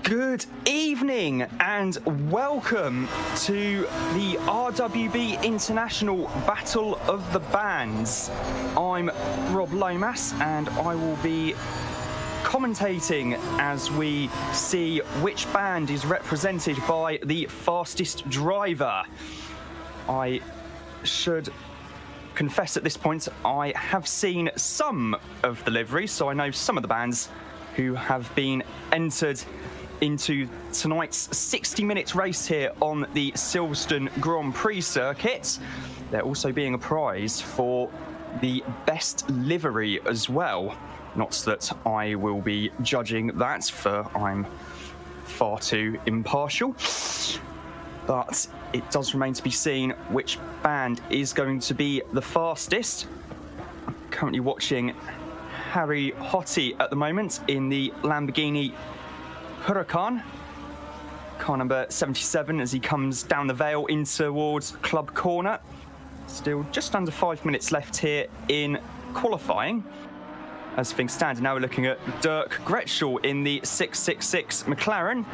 Good evening and welcome to the RWB International Battle of the Bands. I'm Rob Lomas and I will be commentating as we see which band is represented by the fastest driver. I should confess at this point I have seen some of the liveries, so I know some of the bands who have been entered into tonight's 60-minute race here on the Silverstone Grand Prix circuit. There also being a prize for the best livery as well. Not that I will be judging that, for I'm far too impartial. But it does remain to be seen which band is going to be the fastest. I'm currently watching Harry Hottie at the moment in the Lamborghini Huracan, car number 77, as he comes down the Vale in towards Club Corner. Still just under 5 minutes left here in qualifying. As things stand, now we're looking at Dirk Gretschall in the 666 McLaren,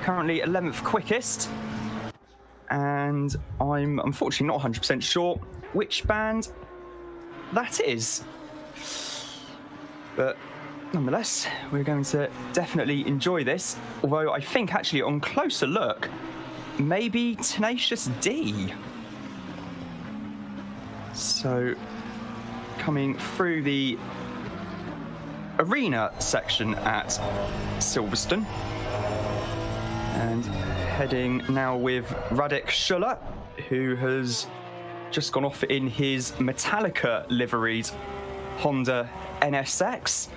currently 11th quickest. And I'm unfortunately not 100% sure which band that is. But nonetheless, we're going to definitely enjoy this. Although I think actually on closer look, maybe Tenacious D. So coming through the arena section at Silverstone and heading now with Radek Schuller, who has just gone off in his Metallica liveried Honda NSX.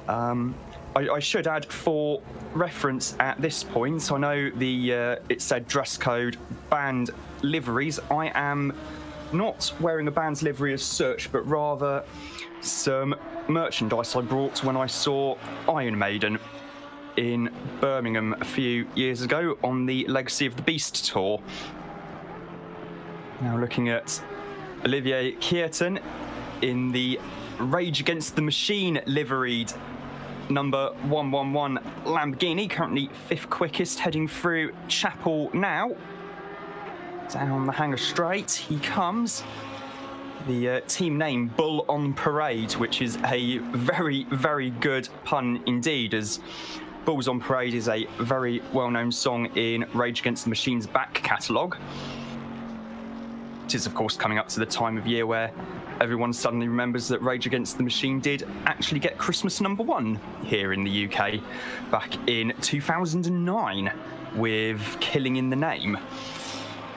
I should add, for reference at this point, I know it said dress code band liveries. I am not wearing a band's livery as such, but rather some merchandise I brought when I saw Iron Maiden in Birmingham a few years ago on the Legacy of the Beast tour. Now looking at Olivier Kierton in the Rage Against the Machine liveried number 111 Lamborghini, currently 5th quickest, heading through Chapel now. Down the Hangar Straight he comes. The team name Bull on Parade, which is a very, very good pun indeed, as Bulls on Parade is a very well-known song in Rage Against the Machine's back catalogue. It is, of course, coming up to the time of year where everyone suddenly remembers that Rage Against the Machine did actually get Christmas #1 here in the UK back in 2009 with Killing in the Name.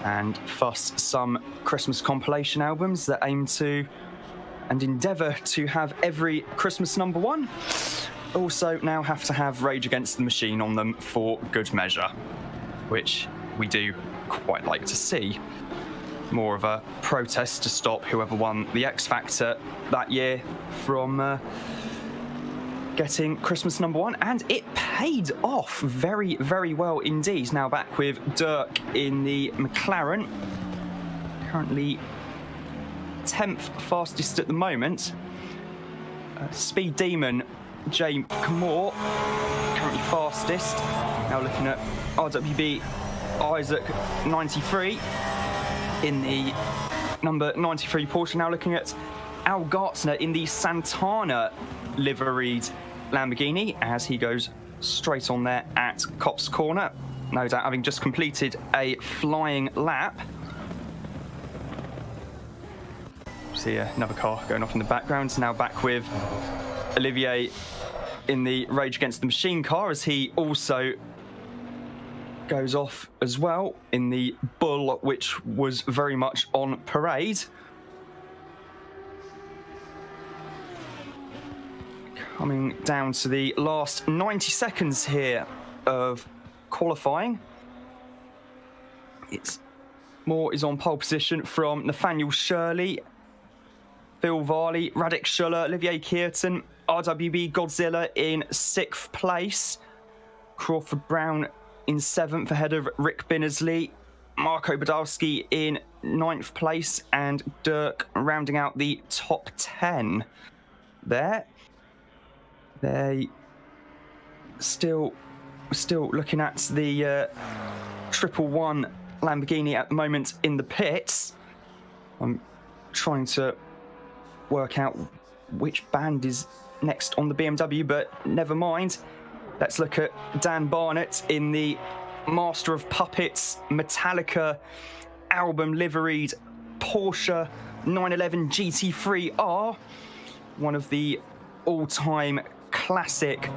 And thus some Christmas compilation albums that aim to and endeavour to have every Christmas #1 also now have to have Rage Against the Machine on them for good measure, which we do quite like to see. More of a protest to stop whoever won the X Factor that year from getting Christmas #1, and it paid off very, very well indeed. Now back with Dirk in the McLaren, currently 10th fastest at the moment. Speed Demon Jay Camore, currently fastest. Now looking at RWB Isaac 93 in the number 93 Porsche. Now looking at Al Gartner in the Santana liveried Lamborghini as he goes straight on there at Cops Corner, no doubt having just completed a flying lap. See another car going off in the background. Now back with Olivier in the Rage Against the Machine car as he also goes off as well in the Bull, which was very much on parade. Coming down to the last 90 seconds here of qualifying. More is on pole position from Nathaniel Shirley, Phil Varley, Radek Schuller, Olivier Kierton, RWB Godzilla in 6th place, Crawford Brown in 7th ahead of Rick Binnersley, Marco Badalski in 9th place, and Dirk rounding out the top 10 there. They still We're still looking at the 111 Lamborghini at the moment in the pits. I'm trying to work out which band is next on the BMW, but never mind. Let's look at Dan Barnett in the Master of Puppets Metallica album liveried Porsche 911 GT3R, one of the all-time classic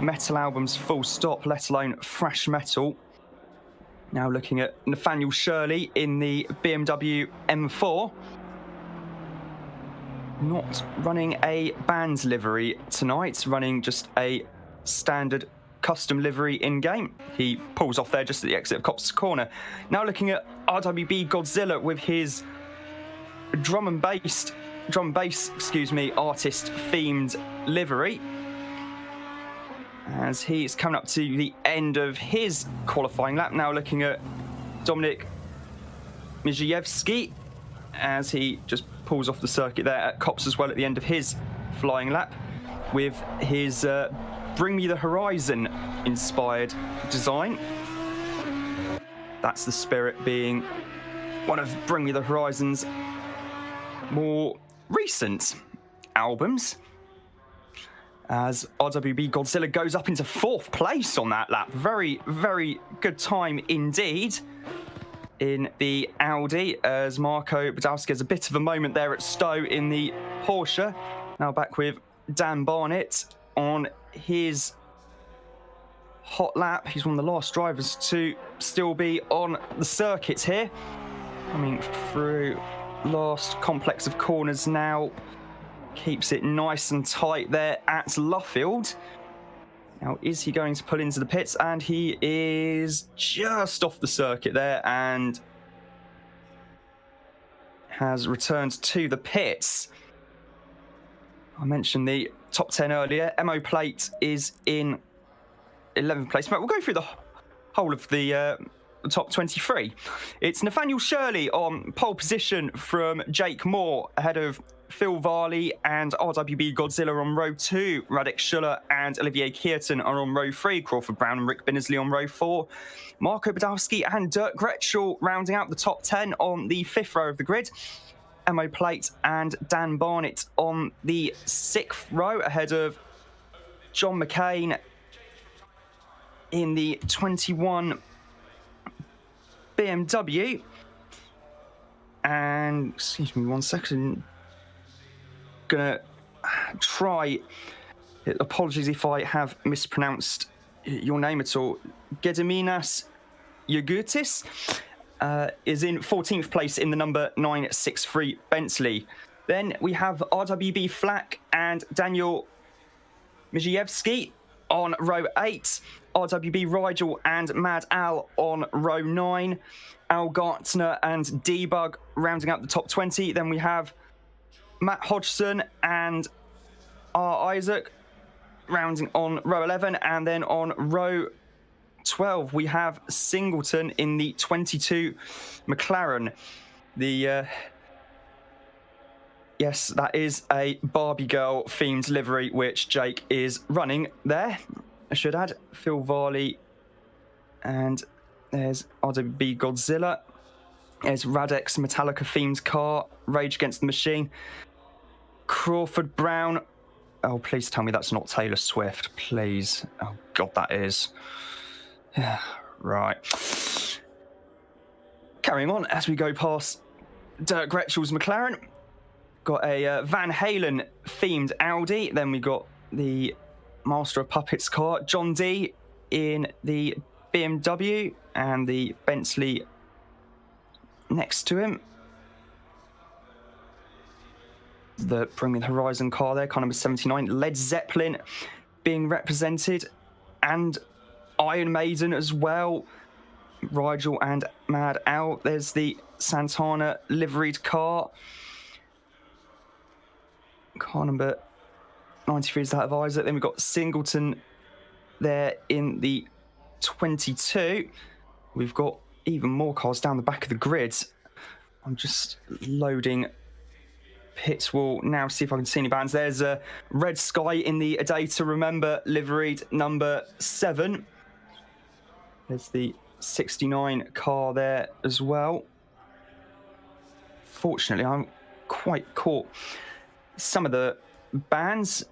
metal albums, full stop, let alone thrash metal. Now looking at Nathaniel Shirley in the BMW M4. Not running a band livery tonight, running just a standard custom livery in-game. He pulls off there just at the exit of Cops Corner. Now looking at RWB Godzilla with his drum bass, artist-themed livery. As he's coming up to the end of his qualifying lap. Now looking at Dominik Mijajewski as he just pulls off the circuit there at Cops as well at the end of his flying lap with his Bring Me the Horizon inspired design. That's the spirit, being one of Bring Me the Horizon's more recent albums, as RWB Godzilla goes up into 4th place on that lap. Very, very good time indeed in the Audi, as Marco Badowski has a bit of a moment there at Stowe in the Porsche. Now back with Dan Barnett on his hot lap. He's one of the last drivers to still be on the circuit here. Coming through last complex of corners now. Keeps it nice and tight there at Luffield. Now, is he going to pull into the pits? And he is just off the circuit there and has returned to the pits. I mentioned the top 10 earlier. MO plate is in 11th place. But we'll go through the whole of the top 23. It's Nathaniel Shirley on pole position from Jake Moore, ahead of Phil Varley and RWB Godzilla on row 2. Radek Schuller and Olivier Kierton are on row 3. Crawford Brown and Rick Binnersley on row 4. Marco Badowski and Dirk Gretschel rounding out the top 10 on the 5th row of the grid. MO Plate and Dan Barnett on the 6th row, ahead of John McCain in the 21 BMW. And, excuse me 1 second, gonna try, apologies if I have mispronounced your name at all. Gediminas Yogurtis is in 14th place in the number 963 Bentley. Then we have RWB Flack and Daniel Mijajewski on row 8. RWB Rigel and Mad Al on row 9. Al Gartner and Debug rounding out the top 20. Then we have Matt Hodgson and R. Isaac rounding on row 11. And then on row 12, we have Singleton in the 22 McLaren. The yes, that is a Barbie girl themed livery, which Jake is running there. I should add Phil Varley, and there's RWB Godzilla. There's Radek's Metallica themed car, Rage Against the Machine. Crawford Brown. Oh, please tell me that's not Taylor Swift, please. Oh God, that is. Yeah, right. Carrying on as we go past Dirk Gretschel's McLaren. Got a Van Halen themed Audi. Then we got the Master of Puppets car, John D in the BMW, and the Bentley next to him. The Bring Me the Horizon car there, car number 79. Led Zeppelin being represented, and Iron Maiden as well. Rigel and Mad Al. There's the Santana liveried car. Car number 93 is that of Isaac. Then we've got Singleton there in the 22. We've got even more cars down the back of the grid. I'm just loading pits. We'll now see if I can see any bands. There's a Red Sky in the A Day to Remember liveried number 7. There's the 69 car there as well. Fortunately, I'm quite caught some of the bands,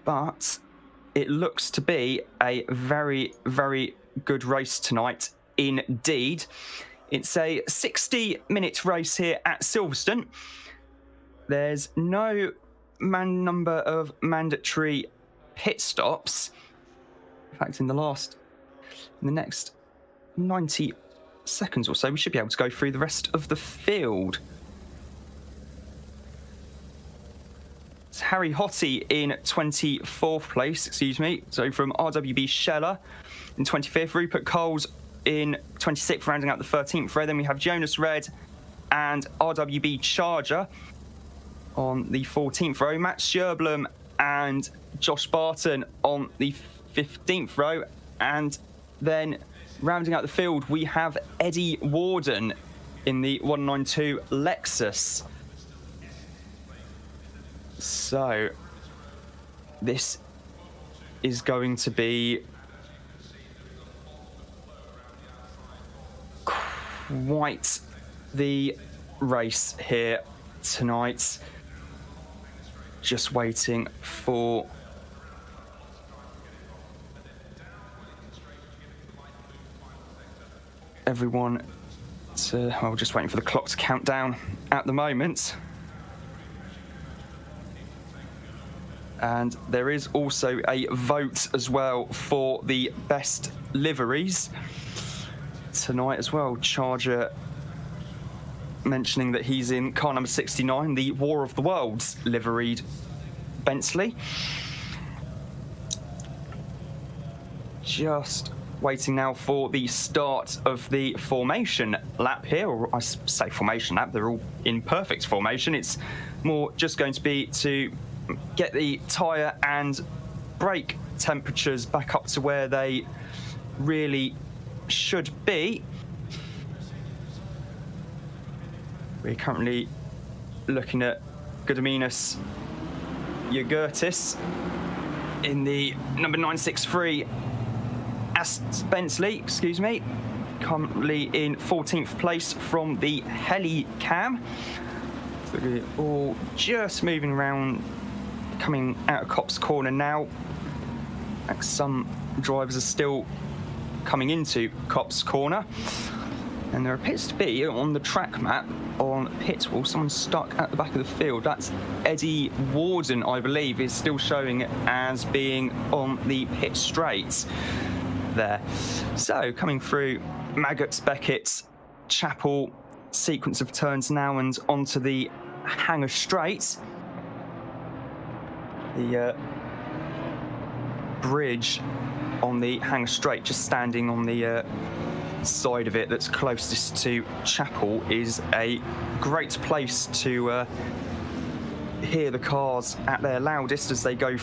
but it looks to be a very, very good race tonight indeed. It's a 60-minute race here at Silverstone. There's no number of mandatory pit stops. In fact, in the next 90 seconds or so, we should be able to go through the rest of the field. It's Harry Hottie in 24th place, so from RWB Scheller in 25th, Rupert Coles in 26th, rounding out the 13th row. Then we have Jonas Red and RWB Charger on the 14th row, Matt Scherblum and Josh Barton on the 15th row, and then rounding out the field we have Eddie Warden in the 192 Lexus. So this is going to be quite the race here tonight. Just waiting for everyone to, well, just waiting for the clock to count down at the moment. And there is also a vote as well for the best liveries tonight as well. Charger mentioning that he's in car number 69, the War of the Worlds liveried Bentley. Just waiting now for the start of the formation lap here, or I say formation lap, they're all in perfect formation. It's more just going to be to get the tyre and brake temperatures back up to where they really should be. We're currently looking at Gudominus Jurgurtis in the number 963 Bentley, currently in 14th place from the Helicam. So we're all just moving around, coming out of Copse Corner now. Like some drivers are still coming into Copse Corner. And there appears to be, on the track map, on pit wall, someone stuck at the back of the field. That's Eddie Warden, I believe, is still showing it as being on the pit straight there. So, coming through Maggots, Beckett, Chapel, sequence of turns now and onto the Hanger Straight. The bridge on the Hanger Straight, just standing on the side of it that's closest to Chapel, is a great place to hear the cars at their loudest as they go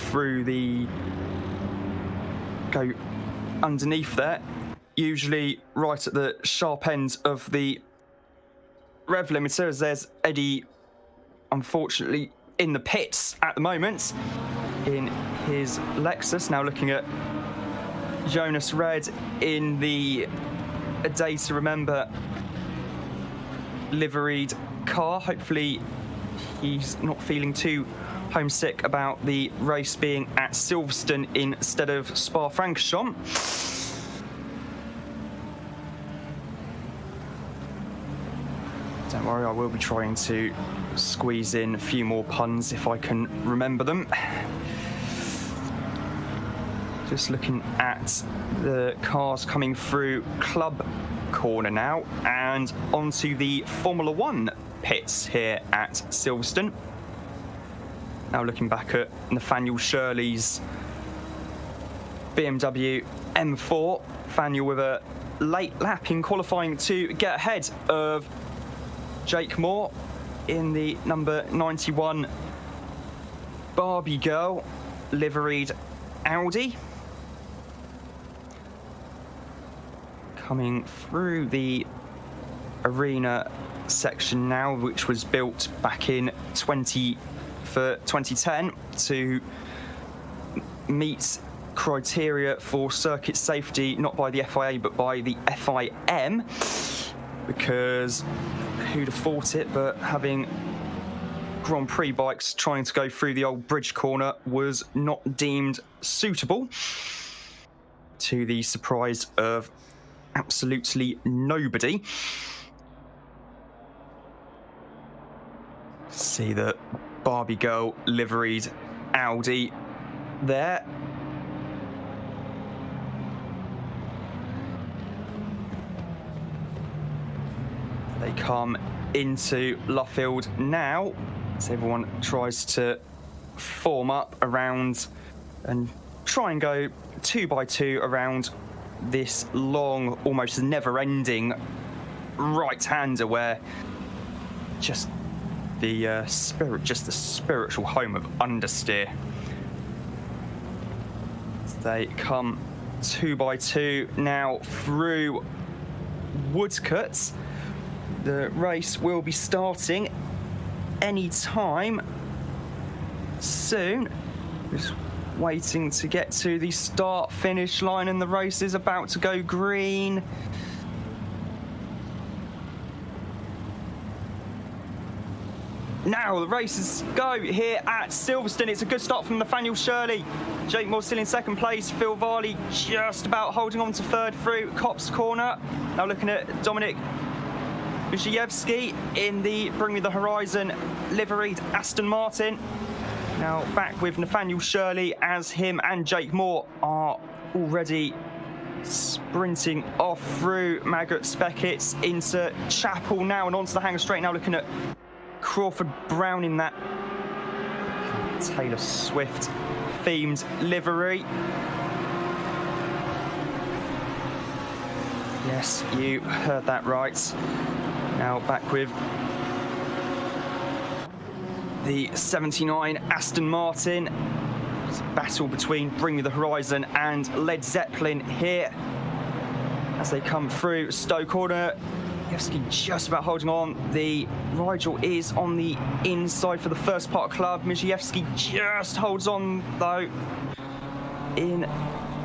underneath there, usually right at the sharp end of the rev limiter, as there's Eddie, unfortunately, in the pits at the moment in his Lexus. Now looking at Jonas Red in the A Day to Remember liveried car. Hopefully he's not feeling too homesick about the race being at Silverstone instead of Spa-Francorchamps. Don't worry, I will be trying to squeeze in a few more puns if I can remember them. Just looking at the cars coming through Club Corner now and onto the Formula One pits here at Silverstone. Now looking back at Nathaniel Shirley's BMW M4. Nathaniel with a late lap in qualifying to get ahead of Jake Moore in the number 91 Barbie Girl liveried Audi. Coming through the arena section now, which was built back in 2010 to meet criteria for circuit safety, not by the FIA but by the FIM, because who'd have thought it, but having Grand Prix bikes trying to go through the old bridge corner was not deemed suitable, to the surprise of absolutely nobody. See the Barbie girl liveried Audi there. They come into Luffield now, as everyone tries to form up around and try and go 2 by 2 around this long, almost never-ending right-hander, where just the spiritual home of understeer. They come 2 by 2 now through Woodcuts. The race will be starting any time soon. Just waiting to get to the start-finish line, and the race is about to go green. Now the races go here at Silverstone. It's a good start from Nathaniel Shirley. Jake Moore still in second place. Phil Varley just about holding on to third through Copse Corner. Now looking at Dominic Wyszejewski in the Bring Me the Horizon liveried Aston Martin. Now back with Nathaniel Shirley, as him and Jake Moore are already sprinting off through Maggot Speckets into Chapel now and onto the hanger straight. Now looking at Crawford Brown in that Taylor Swift themed livery. Yes, you heard that right. Now back with the 79 Aston Martin. It's a battle between Bring Me the Horizon and Led Zeppelin here as they come through Stowe Corner. Yevsky just about holding on. The Rigel is on the inside for the first part of Club. Mijewski just holds on though in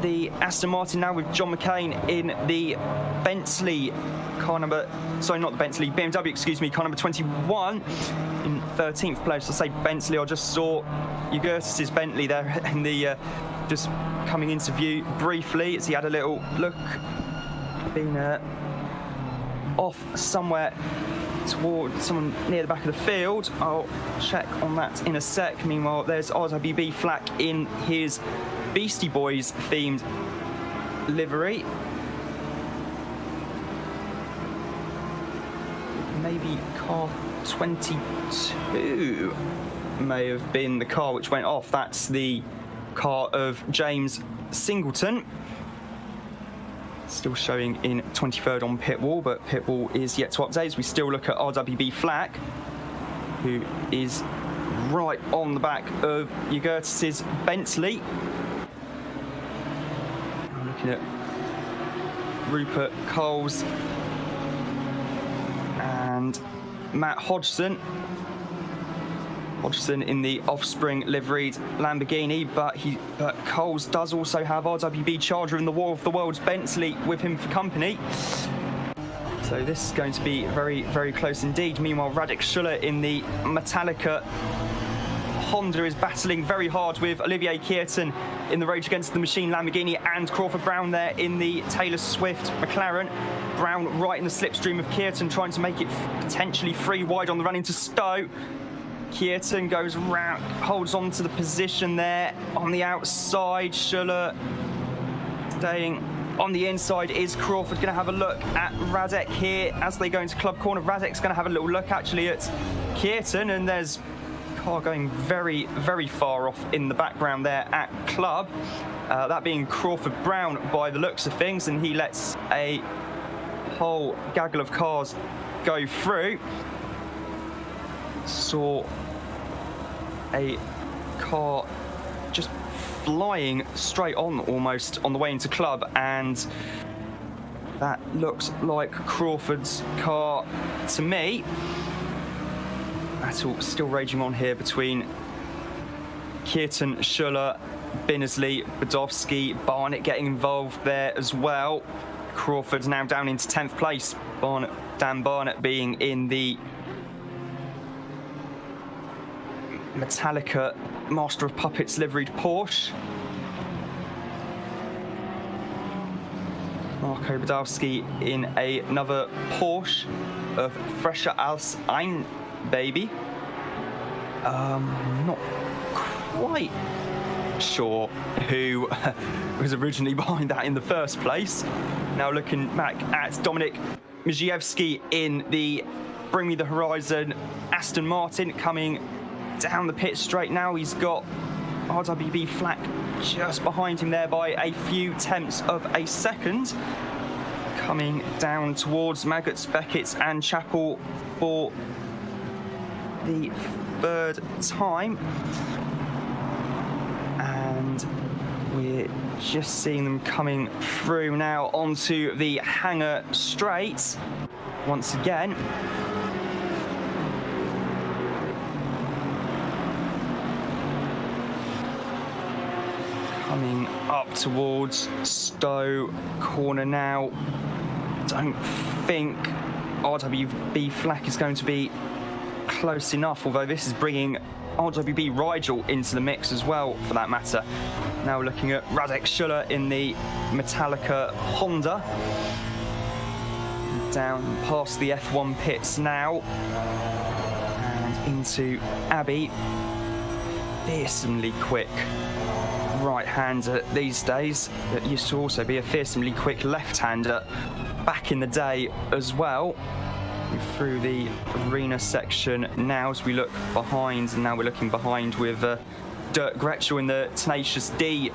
the Aston Martin now with John McCain in the Bentley car number, sorry, not the Bentley, BMW, excuse me, car number 21 in 13th place. I say Bentley, I just saw Ugurtis's Bentley there in the just coming into view briefly as he had a little look, been off somewhere toward someone near the back of the field. I'll check on that in a sec. Meanwhile, there's RWB Flack in his Beastie Boys themed livery. Maybe car 22 may have been the car which went off. That's the car of James Singleton. Still showing in 23rd on pit wall, but pit wall is yet to update as we still look at RWB Flack, who is right on the back of Ugurtis's Bentley. I'm looking at Rupert Coles and Matt Hodgson. Hodgson in the Offspring liveried Lamborghini, but Coles does also have RWB Charger in the War of the Worlds Bentley with him for company. So this is going to be very, very close indeed. Meanwhile, Radek Schuller in the Metallica Honda is battling very hard with Olivier Kierton in the Rage Against the Machine Lamborghini and Crawford Brown there in the Taylor Swift McLaren. Brown right in the slipstream of Kierton, trying to make it potentially free wide on the run into Stowe. Kierton goes round, holds on to the position there on the outside. Schuller staying on the inside. Is Crawford going to have a look at Radek here as they go into Club Corner? Radek's going to have a little look actually at Kierton, and there's a car going very, very far off in the background there at Club. That being Crawford Brown by the looks of things, and he lets a whole gaggle of cars go through. Saw a car just flying straight on almost on the way into Club, and that looks like Crawford's car to me. Battle still raging on here between Kierton, Schuller Binnersley, Badowski, Barnett getting involved there as well. Crawford's now down into 10th place. Dan Barnett being in the Metallica Master of Puppets liveried Porsche. Marco Badowski in another Porsche of Fresher als ein Baby. Not quite sure who was originally behind that in the first place. Now looking back at Dominik Miziewski in the Bring Me the Horizon Aston Martin coming down the pit straight now. He's got RWB Flack just behind him there by a few tenths of a second. Coming down towards Maggots, Beckett and Chappell for the third time. And we're just seeing them coming through now onto the hangar straight once again. Coming up towards Stowe corner now. Don't think RWB Flack is going to be close enough, although this is bringing RWB Rigel into the mix as well, for that matter. Now looking at Radek Schuller in the Metallica Honda. Down past the F1 pits now. And into Abbey. Fearsomely quick right-hander these days. That used to also be a fearsomely quick left-hander back in the day as well. Through the arena section now as we look behind, and now we're looking behind with Dirk Gretschel in the Tenacious D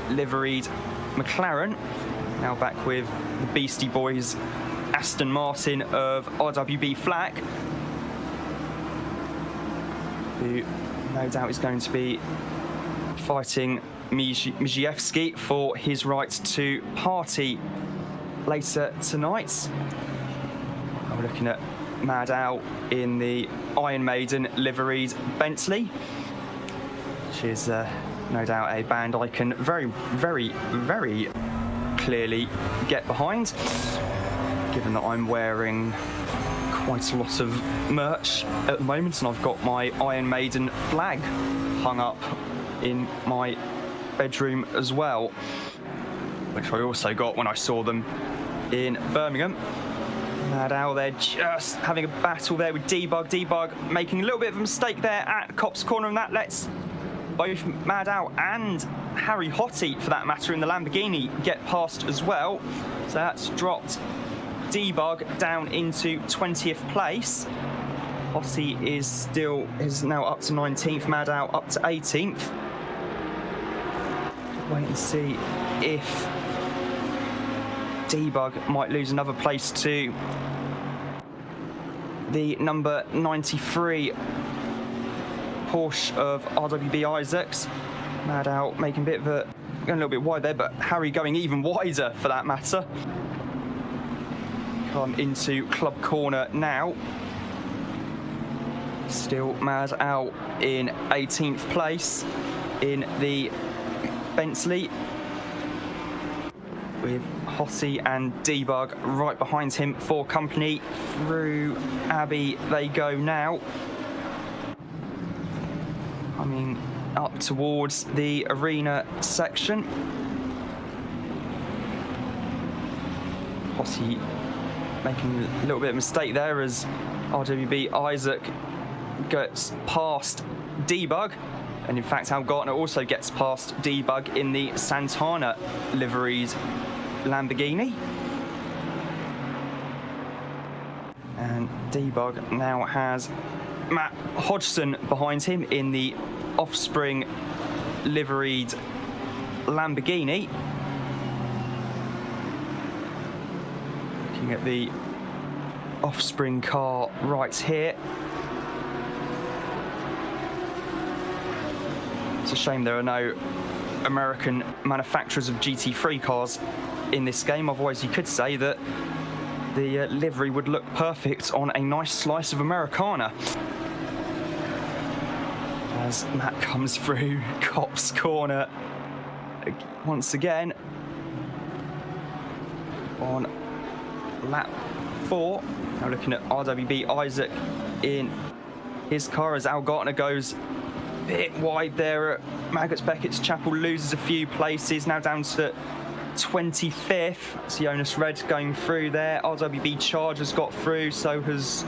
liveried McLaren. Now back with the Beastie Boys Aston Martin of RWB Flack, who no doubt is going to be fighting Miziewski for his right to party later tonight. We're looking at Mad Al in the Iron Maiden liveried Bentley, which is no doubt a band I can very, very, very clearly get behind, given that I'm wearing quite a lot of merch at the moment, and I've got my Iron Maiden flag hung up in my bedroom as well, which I also got when I saw them in Birmingham. Mad Al there just having a battle there with Debug. Debug making a little bit of a mistake there at Copse Corner, and that lets both Mad Al and Harry Hottie, for that matter, in the Lamborghini get past as well. So that's dropped Debug down into 20th place. Hottie is now up to 19th, Mad Al up to 18th. Wait and see if Debug might lose another place to the number 93 Porsche of RWB Isaacs. Mad Al making going a little bit wide there, but Harry going even wider for that matter. Come into Club Corner now. Still Mad Al in 18th place in the Bentley, with Hottie and Debug right behind him for company. Through Abbey they go now. Coming up towards the arena section. Hottie making a little bit of a mistake there as RWB Isaac gets past Debug. And in fact, Al Gartner also gets past Debug in the Santana liveried Lamborghini. And Debug now has Matt Hodgson behind him in the Offspring liveried Lamborghini. Looking at the Offspring car right here. It's a shame there are no American manufacturers of GT3 cars in this game, otherwise you could say that the livery would look perfect on a nice slice of Americana. as Matt comes through Copse corner once again on lap 4. Now looking at RWB Isaac in his car as Al Gartner goes a bit wide there at Maggots Beckett's Chapel, loses a few places, now down to 25th. It's Jonas Red going through there. RWB Chargers got through, so has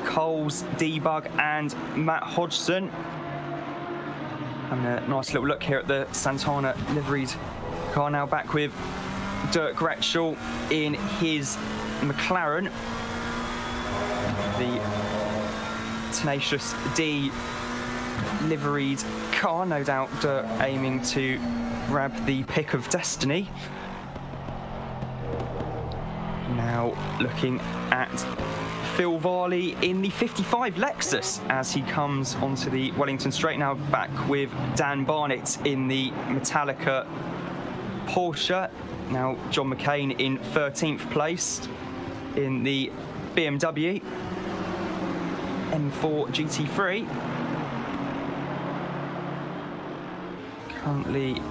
Coles, Debug and Matt Hodgson. Having a nice little look here at the Santana liveried car, now back with Dirk Gretschel in his McLaren. The Tenacious D liveried car, no doubt Dirk aiming to grab the pick of destiny. Now looking at Phil Varley in the 55 Lexus as he comes onto the Wellington Straight, now back with Dan Barnett in the Metallica Porsche. Now John McCain in 13th place in the BMW M4 GT3. Currently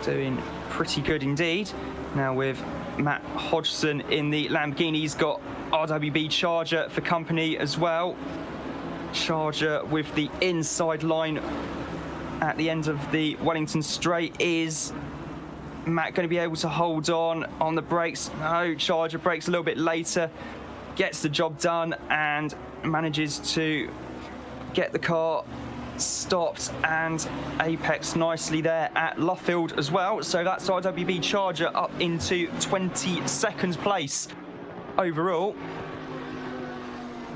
doing pretty good indeed. Now with Matt Hodgson in the Lamborghini, he's got RWB Charger for company as well. Charger with the inside line at the end of the Wellington Straight. Is Matt going to be able to hold on the brakes? No, Charger brakes a little bit later, gets the job done and manages to get the car stopped and apex nicely there at Luffield as well. So that's RWB Charger up into 22nd place overall,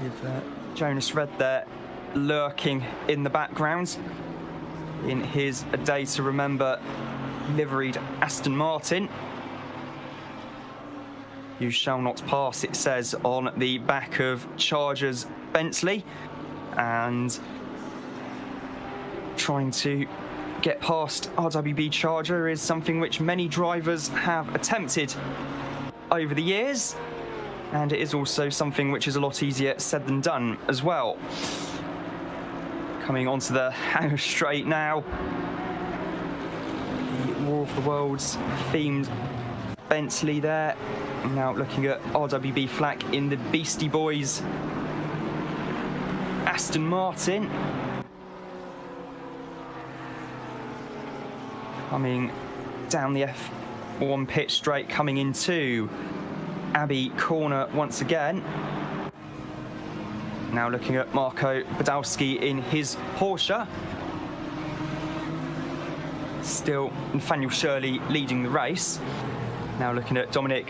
with Jonas Red there lurking in the background in his A Day to Remember liveried Aston Martin. You shall not pass, it says on the back of Charger's Bentley, and trying to get past RWB Charger is something which many drivers have attempted over the years, and it is also something which is a lot easier said than done as well. Coming onto the Hangar Straight now, the War of the Worlds themed Bentley there. Now looking at RWB Flack in the Beastie Boys Aston Martin. Coming down the F1 pit straight, coming into Abbey corner once again. Now looking at Marco Badowski in his Porsche. Still Nathaniel Shirley leading the race. Now looking at Dominik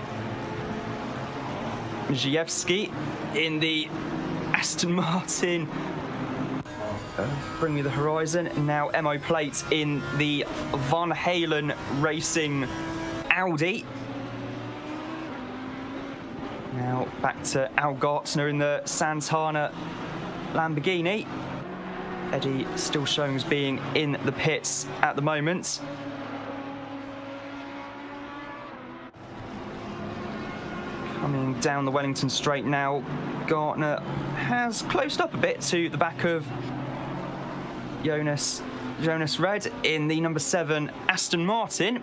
Mrzejewski in the Aston Martin Bring Me the Horizon. Now MO Plate in the Van Halen Racing Audi. Now back to Al Gartner in the Santana Lamborghini. Eddie still showing as being in the pits at the moment. Coming down the Wellington Straight now, Gartner has closed up a bit to the back of Jonas Red in the number 7 Aston Martin.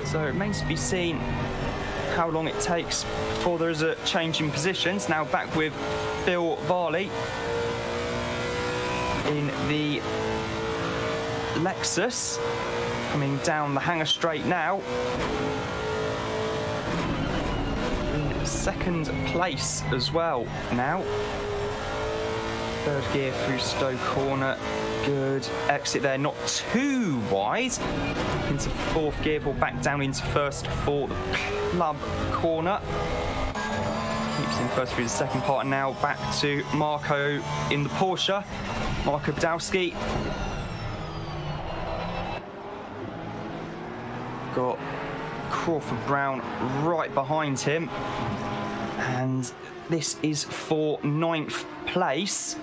So it remains to be seen how long it takes before there is a change in positions. Now back with Phil Varley in the Lexus, coming down the Hangar Straight now. In second place as well now. Third gear through Stowe Corner. Good exit there, not too wide. Into fourth gear, ball back down into first for the club corner. Keeps in first through the second part, and now back to Marco in the Porsche. Marco Badowski. Got Crawford Brown right behind him. And this is for 9th place.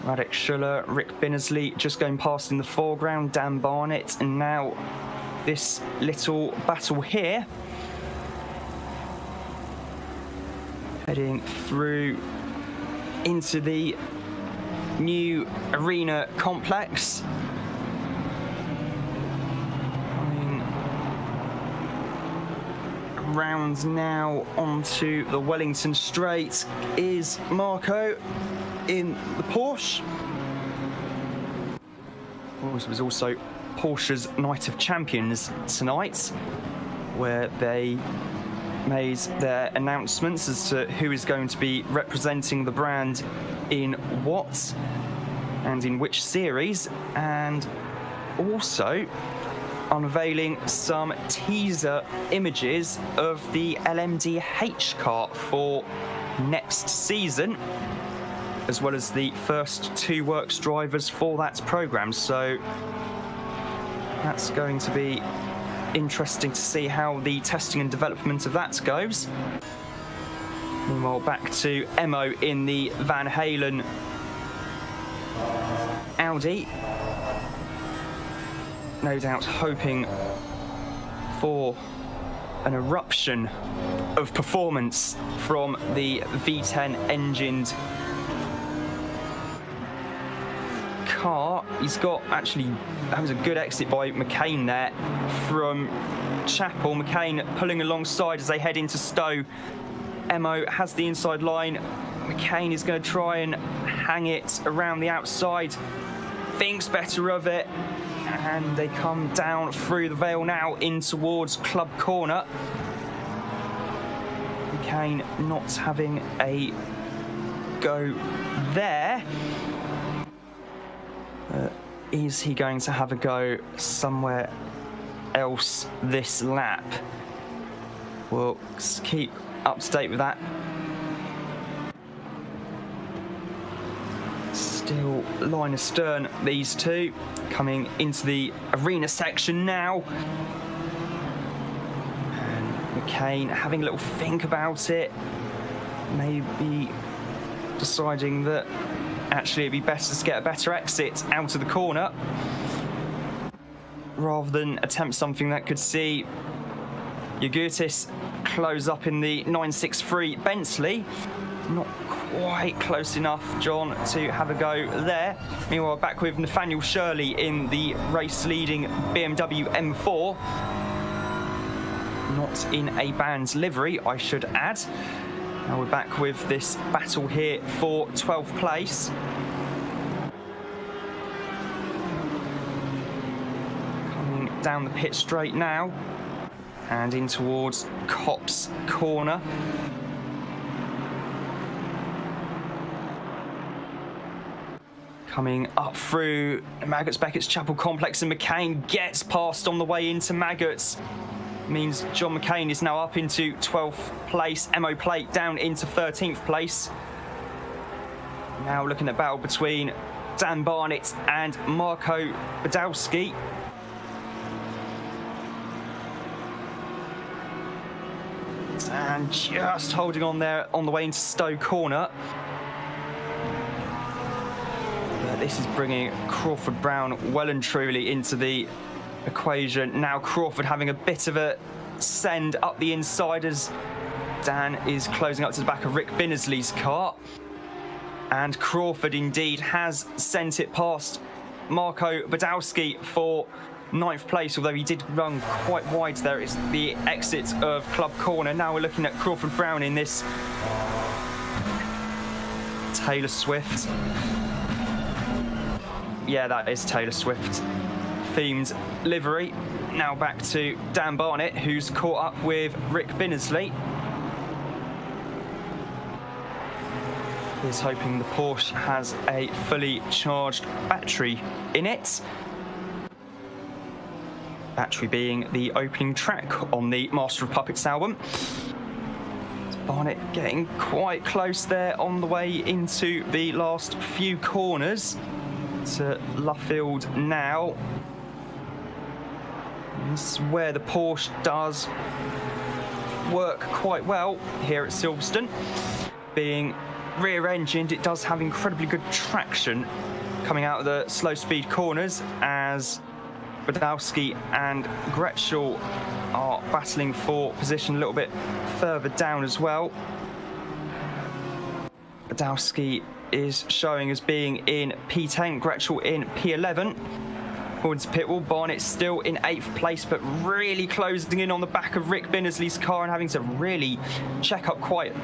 Radek Schuller, Rick Binnersley just going past in the foreground, Dan Barnett, and now this little battle here. Heading through into the new arena complex. Coming around now onto the Wellington Straight is Marco in the Porsche. It was also Porsche's Night of Champions tonight, where they made their announcements as to who is going to be representing the brand in what and in which series, and also unveiling some teaser images of the LMDH kart for next season, as well as the first 2 works drivers for that programme. So that's going to be interesting to see how the testing and development of that goes. Meanwhile, back to Emo in the Van Halen Audi. No doubt hoping for an eruption of performance from the V10 engined car. He's got, actually, that was a good exit by McCain there from Chapel. McCain pulling alongside as they head into Stowe. Emo has the inside line. McCain is going to try and hang it around the outside. Thinks better of it. And they come down through the Vale now in towards Club Corner. McCain not having a go there. Is he going to have a go somewhere else this lap? We'll keep up to date with that. Still line astern, these two coming into the arena section now. And McCain having a little think about it, maybe deciding that actually it'd be better to get a better exit out of the corner rather than attempt something that could see Yagutis close up in the 963 Bentley. Not quite close enough, John, to have a go there. Meanwhile, back with Nathaniel Shirley in the race-leading BMW M4. Not in a band's livery, I should add. Now we're back with this battle here for 12th place. Coming down the pit straight now and in towards Copse Corner. Coming up through Maggots Beckett's Chapel Complex, and McCain gets past on the way into Maggots. Means John McCain is now up into 12th place. Emo Plate down into 13th place. Now looking at battle between Dan Barnett and Marco Badowski. And just holding on there on the way into Stowe Corner. But this is bringing Crawford Brown well and truly into the equation. Now Crawford having a bit of a send up the inside as Dan is closing up to the back of Rick Binnersley's car. And Crawford indeed has sent it past Marco Badowski for 9th place, although he did run quite wide there. It's the exit of Club Corner. Now we're looking at Crawford Brown in this Taylor Swift. Yeah, that is Taylor Swift themed livery. Now back to Dan Barnett, who's caught up with Rick Binnersley. He's hoping the Porsche has a fully charged battery in it. Battery being the opening track on the Master of Puppets album. Barnett getting quite close there on the way into the last few corners to Luffield now. This is where the Porsche does work quite well here at Silverstone. Being rear-engined, it does have incredibly good traction coming out of the slow-speed corners as Badowski and Gretschel are battling for position a little bit further down as well. Badowski is showing as being in P10, Gretschel in P11. According to Pitwall, Barnett still in 8th place, but really closing in on the back of Rick Binnersley's car and having to really check up quite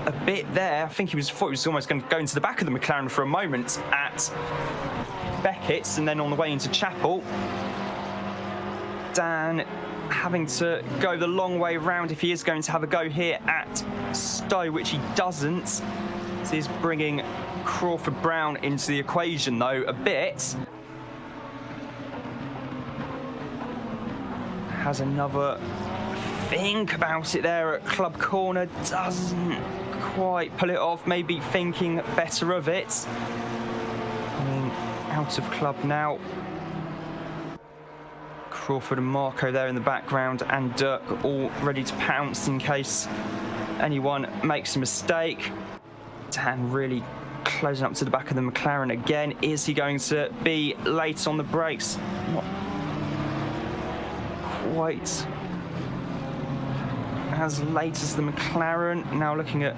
a bit there. I think thought he was almost going to go into the back of the McLaren for a moment at Beckett's, and then on the way into Chapel, Dan having to go the long way round if he is going to have a go here at Stowe, which he doesn't. This is bringing Crawford Brown into the equation, though, a bit. Has another think about it there at Club Corner, doesn't quite pull it off, maybe thinking better of it. Coming out of Club now. Crawford and Marco there in the background, and Dirk all ready to pounce in case anyone makes a mistake. Dan really closing up to the back of the McLaren again. Is he going to be late on the brakes? Not quite as late as the McLaren. Now looking at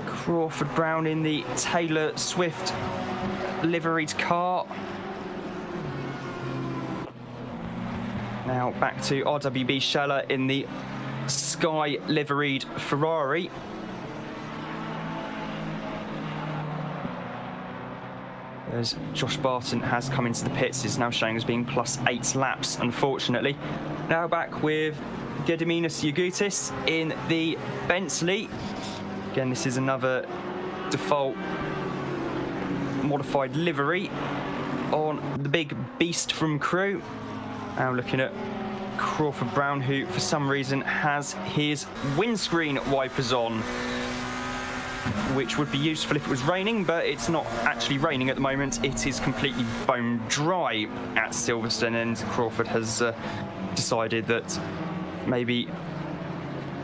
Crawford Brown in the Taylor Swift liveried car. Now back to RWB Scheller in the Sky liveried Ferrari. As Josh Barton has come into the pits, is now showing as being +8 laps, unfortunately. Now back with Gediminas Yagutis in the Bentley. Again, this is another default modified livery on the big beast from Crew. Now looking at Crawford Brown, who for some reason has his windscreen wipers on, which would be useful if it was raining, but it's not actually raining at the moment. It is completely bone dry at Silverstone, and Crawford has decided that maybe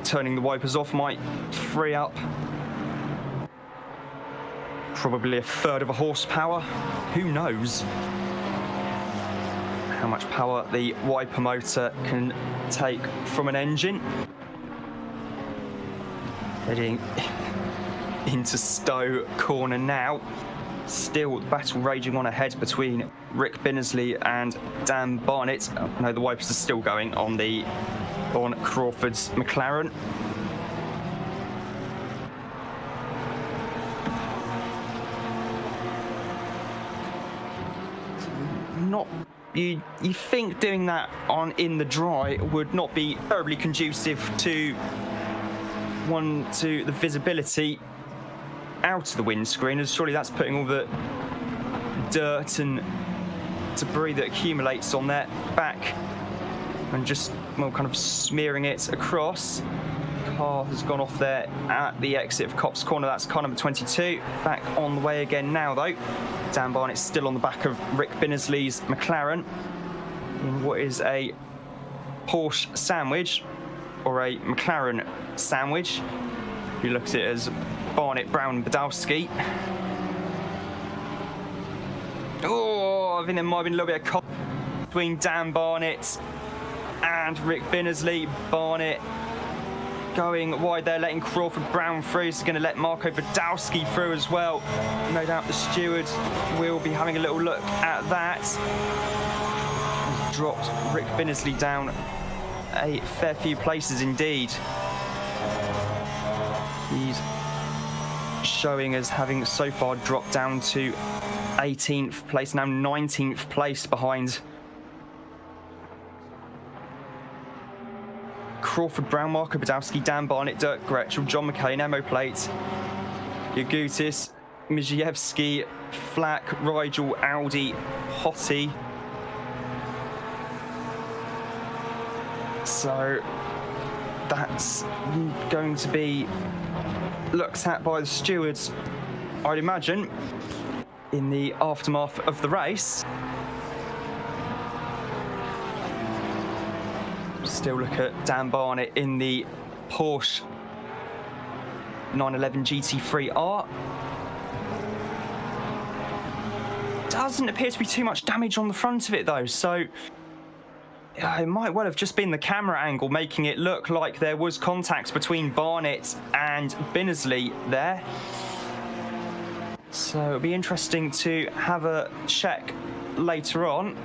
turning the wipers off might free up probably a third of a horsepower. Who knows how much power the wiper motor can take from an engine. Heading into Stowe Corner now. Still the battle raging on ahead between Rick Binnersley and Dan Barnett. Oh, no, the wipers are still going on Crawford's McLaren. You think doing that in the dry would not be terribly conducive to the visibility out of the windscreen, as surely that's putting all the dirt and debris that accumulates on there back and just, well, kind of smearing it across. Car has gone off there at the exit of Cops Corner. That's car number 22. Back on the way again now, though. Dan Barnett's still on the back of Rick Binnersley's McLaren in what is a Porsche sandwich, or a McLaren sandwich. You look at it as Barnett, Brown, and Badowski. Oh, I think there might have been a little bit of conflict between Dan Barnett and Rick Binnersley. Barnett going wide there, letting Crawford Brown through. He's going to let Marco Badowski through as well. No doubt the steward will be having a little look at that. He's dropped Rick Binnersley down a fair few places indeed. He's showing as having so far dropped down to 18th place, now 19th place behind Crawford Brown, Marco Badowski, Dan Barnett, Dirk Gretschel, John McCain, Emo Plate, Yagutis, Mijewski, Flack, Rigel, Audi, Hottie. So that's going to be looked at by the stewards, I'd imagine, in the aftermath of the race. Still look at Dan Barnett in the Porsche 911 GT3R. Doesn't appear to be too much damage on the front of it though, so It might well have just been the camera angle making it look like there was contact between Barnett and Binnersley there. So it'll be interesting to have a check later on.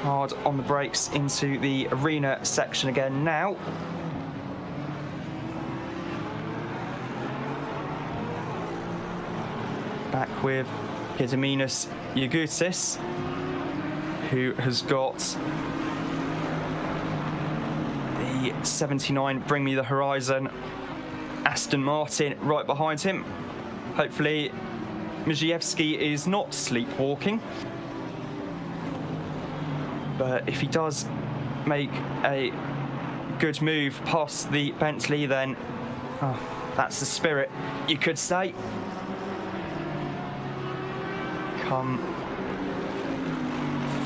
Hard on the brakes into the arena section again now. Back with Gediminas Yagutis, who has got the 79 Bring Me the Horizon Aston Martin right behind him. Hopefully Mierzejewski is not sleepwalking, but if he does make a good move past the Bentley, then that's the spirit, you could say. Come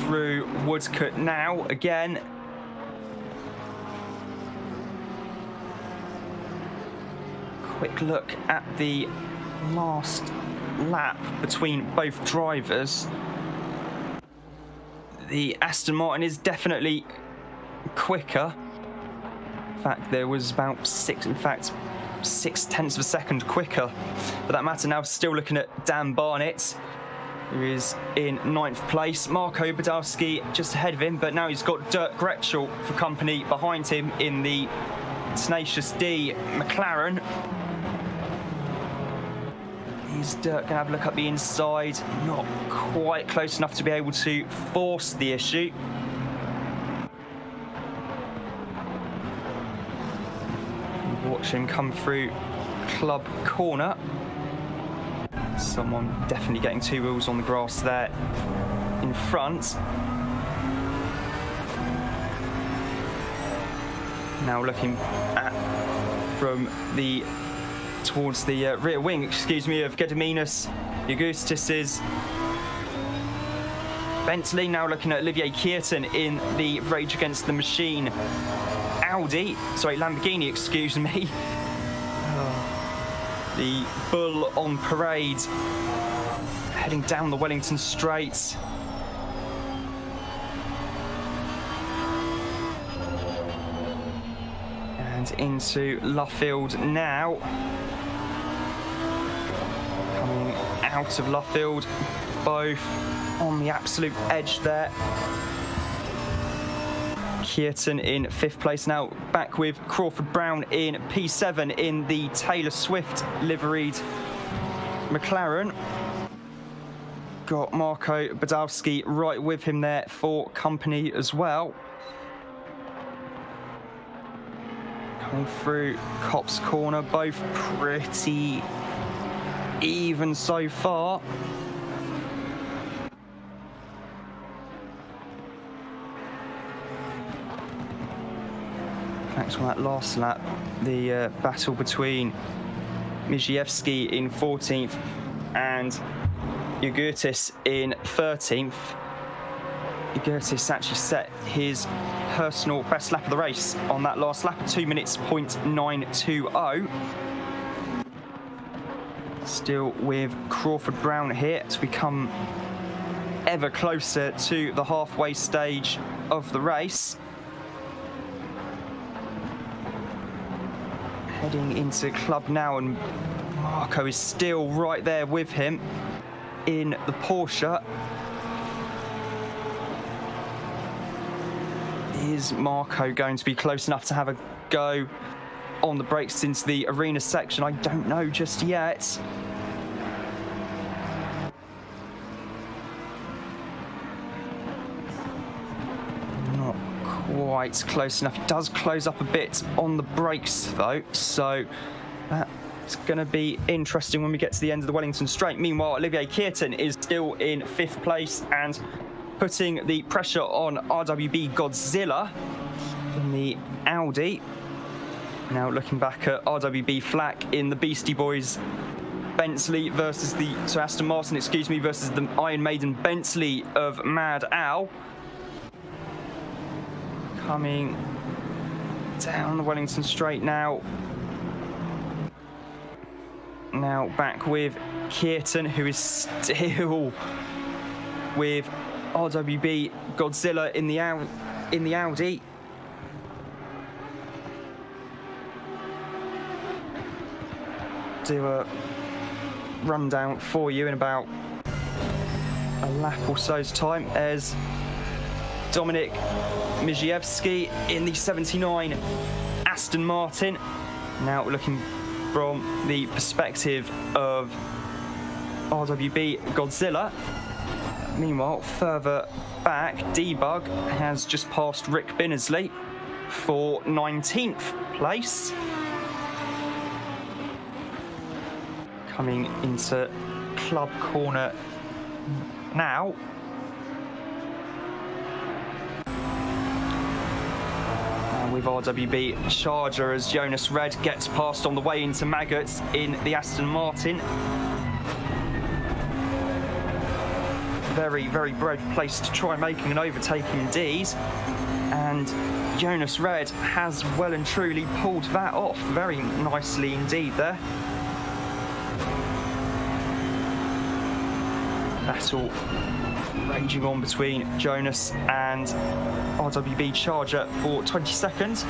through Woodcote now again. Quick look at the last lap between both drivers. The Aston Martin is definitely quicker. In fact, there was about 6 tenths of a second quicker. For that matter, now still looking at Dan Barnett, who is in 9th place. Marco Badowski just ahead of him, but now he's got Dirk Gretschel for company behind him in the Tenacious D McLaren. Is Dirk going to have a look up the inside? Not quite close enough to be able to force the issue. Watch him come through club corner. Someone definitely getting 2 wheels on the grass there in front. Now looking at from the towards the rear wing, of Gediminas Yagutis's Bentley. Now looking at Olivier Kierton in the Rage Against the Machine Lamborghini, excuse me. The Bull on parade, heading down the Wellington Straight. And into Luffield now. Coming out of Luffield, both on the absolute edge there. Kierton in 5th place now, back with Crawford Brown in P7 in the Taylor Swift liveried McLaren. Got Marco Badowski right with him there for company as well. Coming through Copse Corner, both pretty even so far. Thanks for that last lap. The battle between Mierzejewski in 14th and Yagutis in 13th. Yagutis actually set his personal best lap of the race on that last lap, 2 minutes .920. Still with Crawford Brown here as we come ever closer to the halfway stage of the race. Heading into club now, and Marco is still right there with him in the Porsche. Is Marco going to be close enough to have a go on the brakes into the arena section? I don't know just yet. Not quite close enough. It does close up a bit on the brakes though, so that's going to be interesting when we get to the end of the Wellington Straight. Meanwhile, Olivier Kierton is still in 5th place and putting the pressure on RWB Godzilla in the Audi. Now looking back at RWB Flack in the Beastie Boys Bentley versus Aston Martin, versus the Iron Maiden Bentley of Mad Al. Coming down the Wellington Straight now. Now back with Kierton, who is still with RWB Godzilla in the Audi. Do a rundown for you in about a lap or so's time as Dominik Miziewski in the 79 Aston Martin. Now looking from the perspective of RWB Godzilla. Meanwhile, further back, Debug has just passed Rick Binnersley for 19th place. Coming into club corner now. With RWB Charger as Jonas Red gets past on the way into Maggots in the Aston Martin. Very, very brave place to try making an overtake indeed. And Jonas Red has well and truly pulled that off very nicely indeed there. Battle raging on between Jonas and RWB Charger for 20 seconds.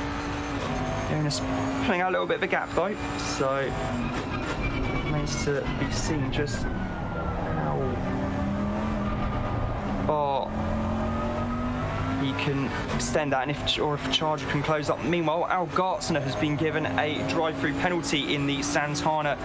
Jonas pulling out a little bit of a gap though, so it remains to be seen just how far he can extend that, and if Charger can close up. Meanwhile, Al Gartzner has been given a drive-through penalty in the Santana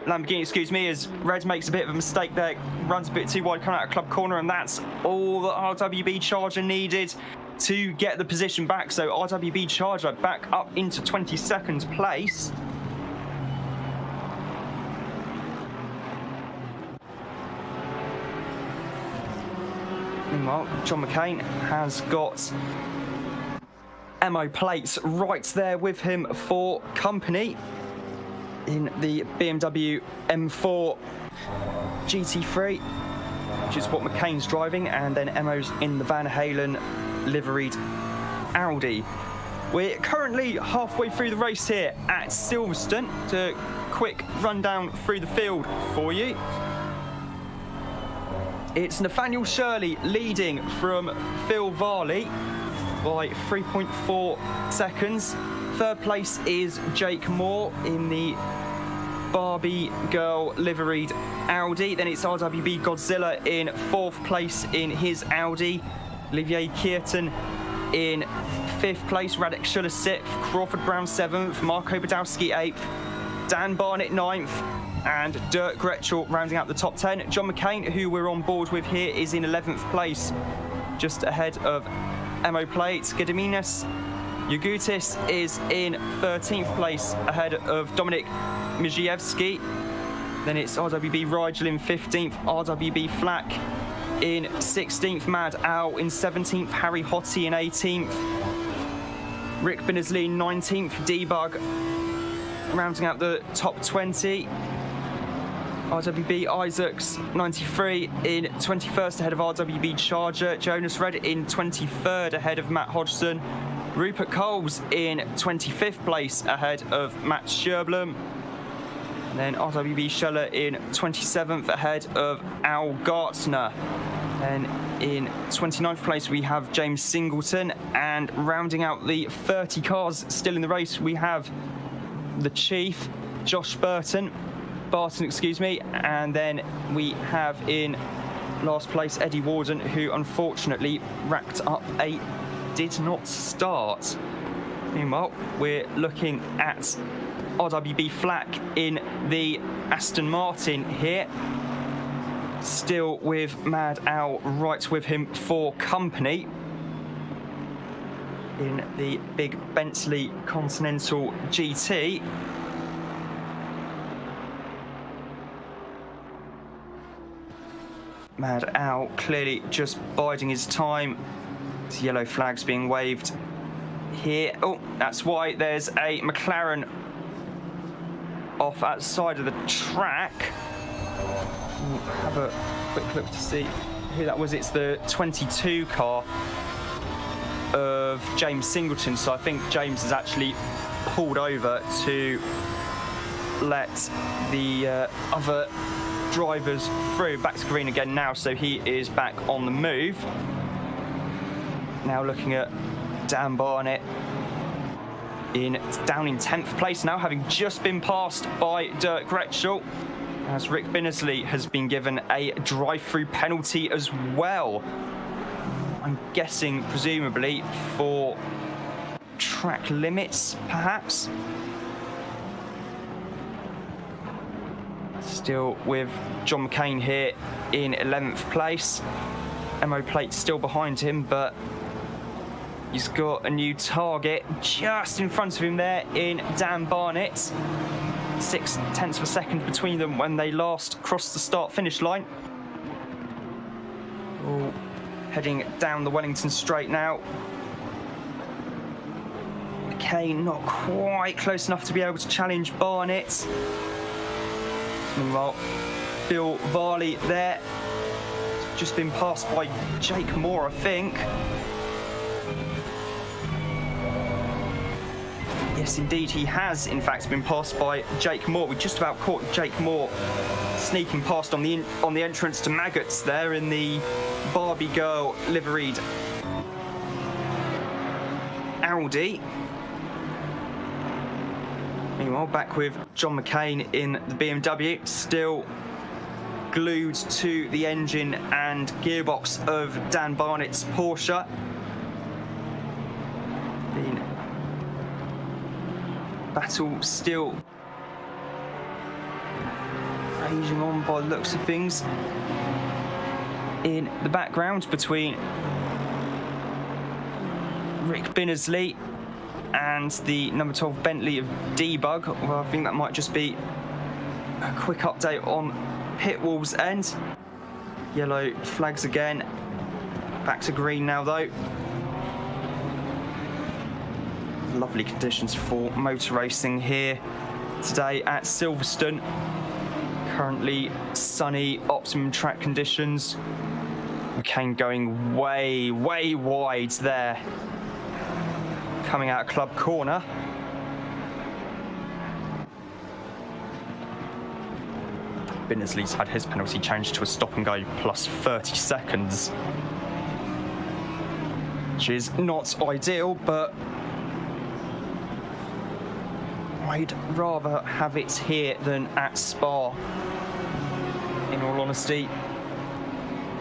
Lamborghini, excuse me, as Red makes a bit of a mistake there, runs a bit too wide coming out of club corner, and that's all that RWB Charger needed to get the position back. So RWB Charger back up into 22nd place. Meanwhile, John McCain has got MO plates right there with him for company in the BMW M4 GT3, which is what McCain's driving, and then MO's in the Van Halen liveried Audi. We're currently halfway through the race here at Silverstone. To quick rundown through the field for you. It's Nathaniel Shirley leading from Phil Varley by 3.4 seconds. Third place is Jake Moore in the Barbie Girl liveried Audi. Then it's RWB Godzilla in fourth place in his Audi. Olivier Kierton in fifth place. Radek Schuller sixth. Crawford Brown seventh. Marco Badowski eighth. Dan Barnett ninth. And Dirk Gretschel rounding out the top 10. John McCain, who we're on board with here, is in 11th place, just ahead of MO Plate. Gediminas Yugutis is in 13th place, ahead of Dominik Miziewski. Then it's RWB Rigel in 15th, RWB Flack in 16th, Mad Owl in 17th, Harry Hottie in 18th, Rick Binnersley in 19th, Debug rounding out the top 20. RWB Isaacs 93 in 21st, ahead of RWB Charger. Jonas Red in 23rd, ahead of Matt Hodgson. Rupert Coles in 25th place, ahead of Matt Scherblum. And then RWB Schuller in 27th, ahead of Al Gartzner. Then in 29th place we have James Singleton, and rounding out the 30 cars still in the race we have the Chief, Josh Barton, and then we have in last place Eddie Warden, who unfortunately racked up a did not start. Meanwhile, we're looking at RWB Flack in the Aston Martin here, still with Mad Owl right with him for company in the big Bentley Continental GT. Mad Owl clearly just biding his time. His yellow flag's being waved here. Oh, that's why there's a McLaren off outside of the track. We'll have a quick look to see who that was. It's the 22 car of James Singleton. So I think James has actually pulled over to let the other drivers through. Back to green again now, so he is back on the move. Now looking at Dan Barnett down in 10th place now, having just been passed by Dirk Gretschel, as Rick Binnersley has been given a drive-through penalty as well. I'm guessing, presumably, for track limits, perhaps. Still with John McCain here in 11th place. MO plate still behind him, but he's got a new target just in front of him there in Dan Barnett. 0.6 of a second between them when they last crossed the start-finish line. All heading down the Wellington Straight now. McCain not quite close enough to be able to challenge Barnett. Meanwhile, Phil Varley there. Just been passed by Jake Moore, I think. Yes, indeed, he has, in fact, been passed by Jake Moore. We just about caught Jake Moore sneaking past on the entrance to Maggots there in the Barbie Girl liveried Audi. Meanwhile, back with John McCain in the BMW, still glued to the engine and gearbox of Dan Barnett's Porsche. Battle still raging on by the looks of things in the background between Rick Binnersley and the number 12 Bentley of Debug. Well, I think that might just be a quick update on pit wall's end. Yellow flags again. Back to green now though. Lovely conditions for motor racing here today at Silverstone. Currently sunny, optimum track conditions. McCain going way wide there. Coming out of Club Corner. Binnersley's had his penalty changed to a stop and go plus 30 seconds. Which is not ideal, but I'd rather have it here than at Spa, in all honesty.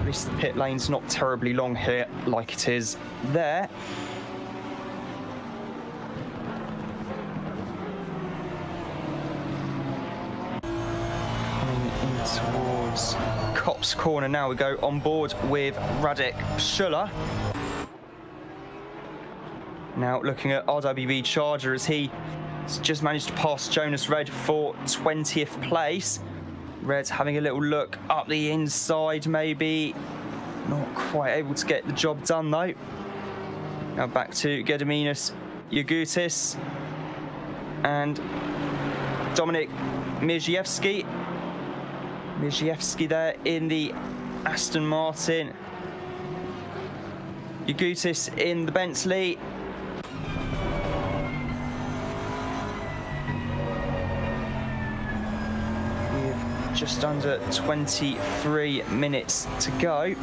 At least the pit lane's not terribly long here like it is there. Coming in towards Cops Corner now, we go on board with Radek Schuller. Now looking at RWB Charger as he just managed to pass Jonas Red for 20th place. Red's having a little look up the inside, maybe. Not quite able to get the job done, though. Now back to Gediminas Jagutis and Dominik Mierzejewski. Mierzejewski there in the Aston Martin. Jagutis in the Bentley. Just under 23 minutes to go.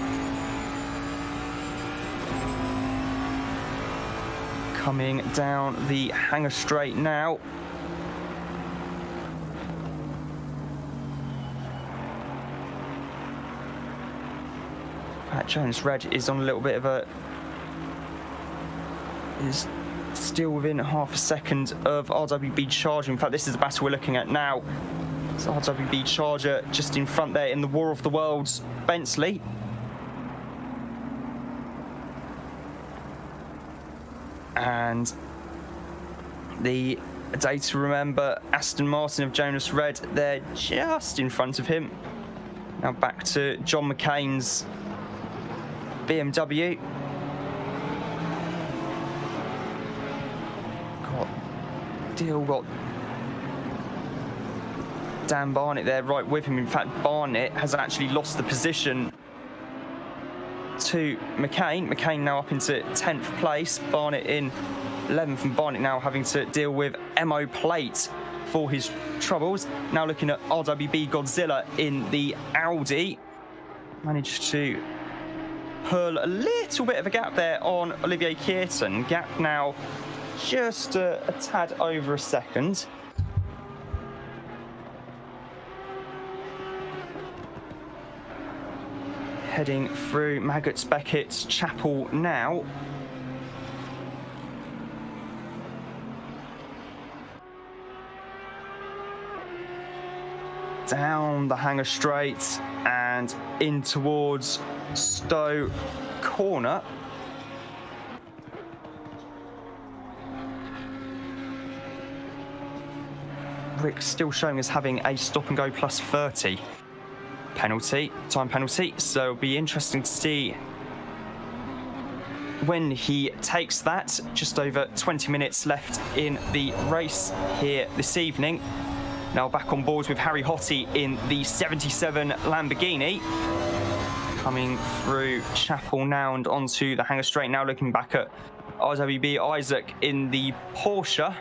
Coming down the Hangar Straight now. Pat Jones Red is on a little bit of a... is still within half a second of RWB Charger. In fact, this is the battle we're looking at now. It's RWB Charger just in front there in the War of the Worlds Bentley. And the day to remember Aston Martin of Jonas Red there just in front of him. Now back to John McCain's BMW. Got Dan Barnett there right with him. In fact, Barnett has actually lost the position to McCain. McCain now up into 10th place. Barnett in 11th, and Barnett now having to deal with MO plate for his troubles. Now looking at RWB Godzilla in the Audi. Managed to pull a little bit of a gap there on Olivier Kearton. Gap now just a tad over a second. Heading through Maggots Beckett's Chapel now. Down the Hanger Straight and in towards Stowe Corner. Rick still showing us having a stop and go plus 30 penalty, time penalty, so it'll be interesting to see when he takes that. Just over 20 minutes left in the race here this evening. Now back on board with Harry Hottie in the 77 Lamborghini. Coming through Chapel now and onto the Hanger Straight. Now looking back at RWB Isaac in the Porsche.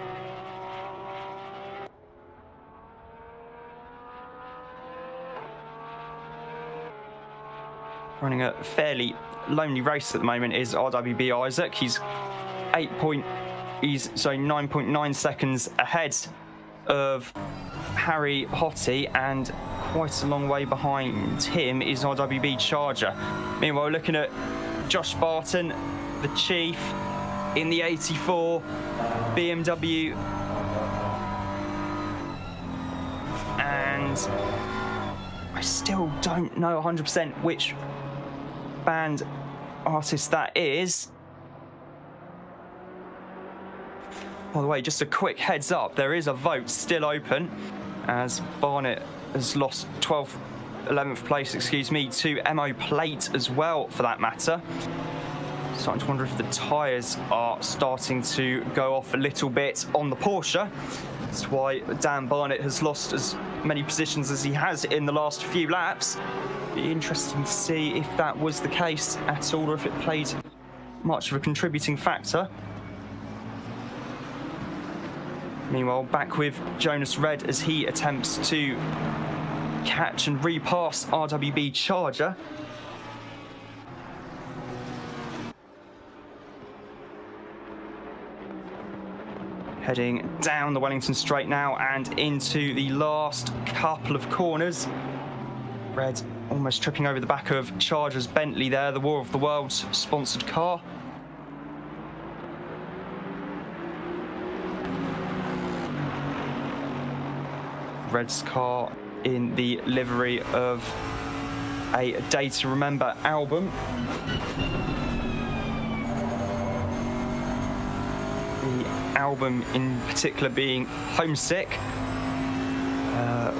Running a fairly lonely race at the moment is RWB Isaac. He's 9.9 seconds ahead of Harry Hottie, and quite a long way behind him is RWB Charger. Meanwhile, looking at Josh Barton, the Chief, in the 84 BMW. And I still don't know 100% which band artist that is. By the way, just a quick heads up, there is a vote still open as Barnett has lost 11th place, to MO Plate as well, for that matter. Starting to wonder if the tyres are starting to go off a little bit on the Porsche. That's why Dan Barnett has lost as many positions as he has in the last few laps. Be interesting to see if that was the case at all, or if it played much of a contributing factor. Meanwhile, back with Jonas Red as he attempts to catch and repass RWB Charger. Heading down the Wellington Straight now and into the last couple of corners. Red almost tripping over the back of Charger's Bentley there, the War of the Worlds sponsored car. Red's car in the livery of a Day to Remember album. The album in particular being Homesick,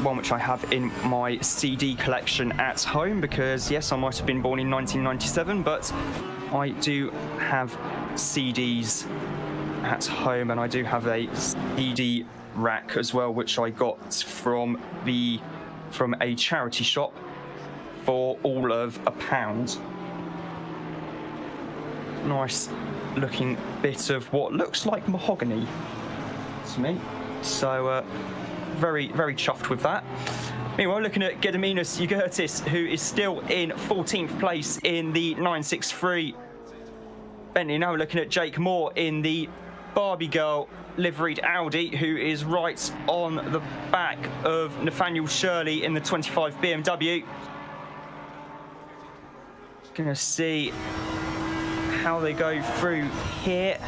one which I have in my CD collection at home, because yes, I might have been born in 1997, but I do have CDs at home, and I do have a CD rack as well, which I got from a charity shop for all of £1. Nice looking bit of what looks like mahogany to me, so very, very chuffed with that. Meanwhile, looking at Gediminas Ugurtis, who is still in 14th place in the 963 Bentley. Now we're looking at Jake Moore in the Barbie Girl liveried Audi, who is right on the back of Nathaniel Shirley in the 25 BMW. Gonna see how they go through here.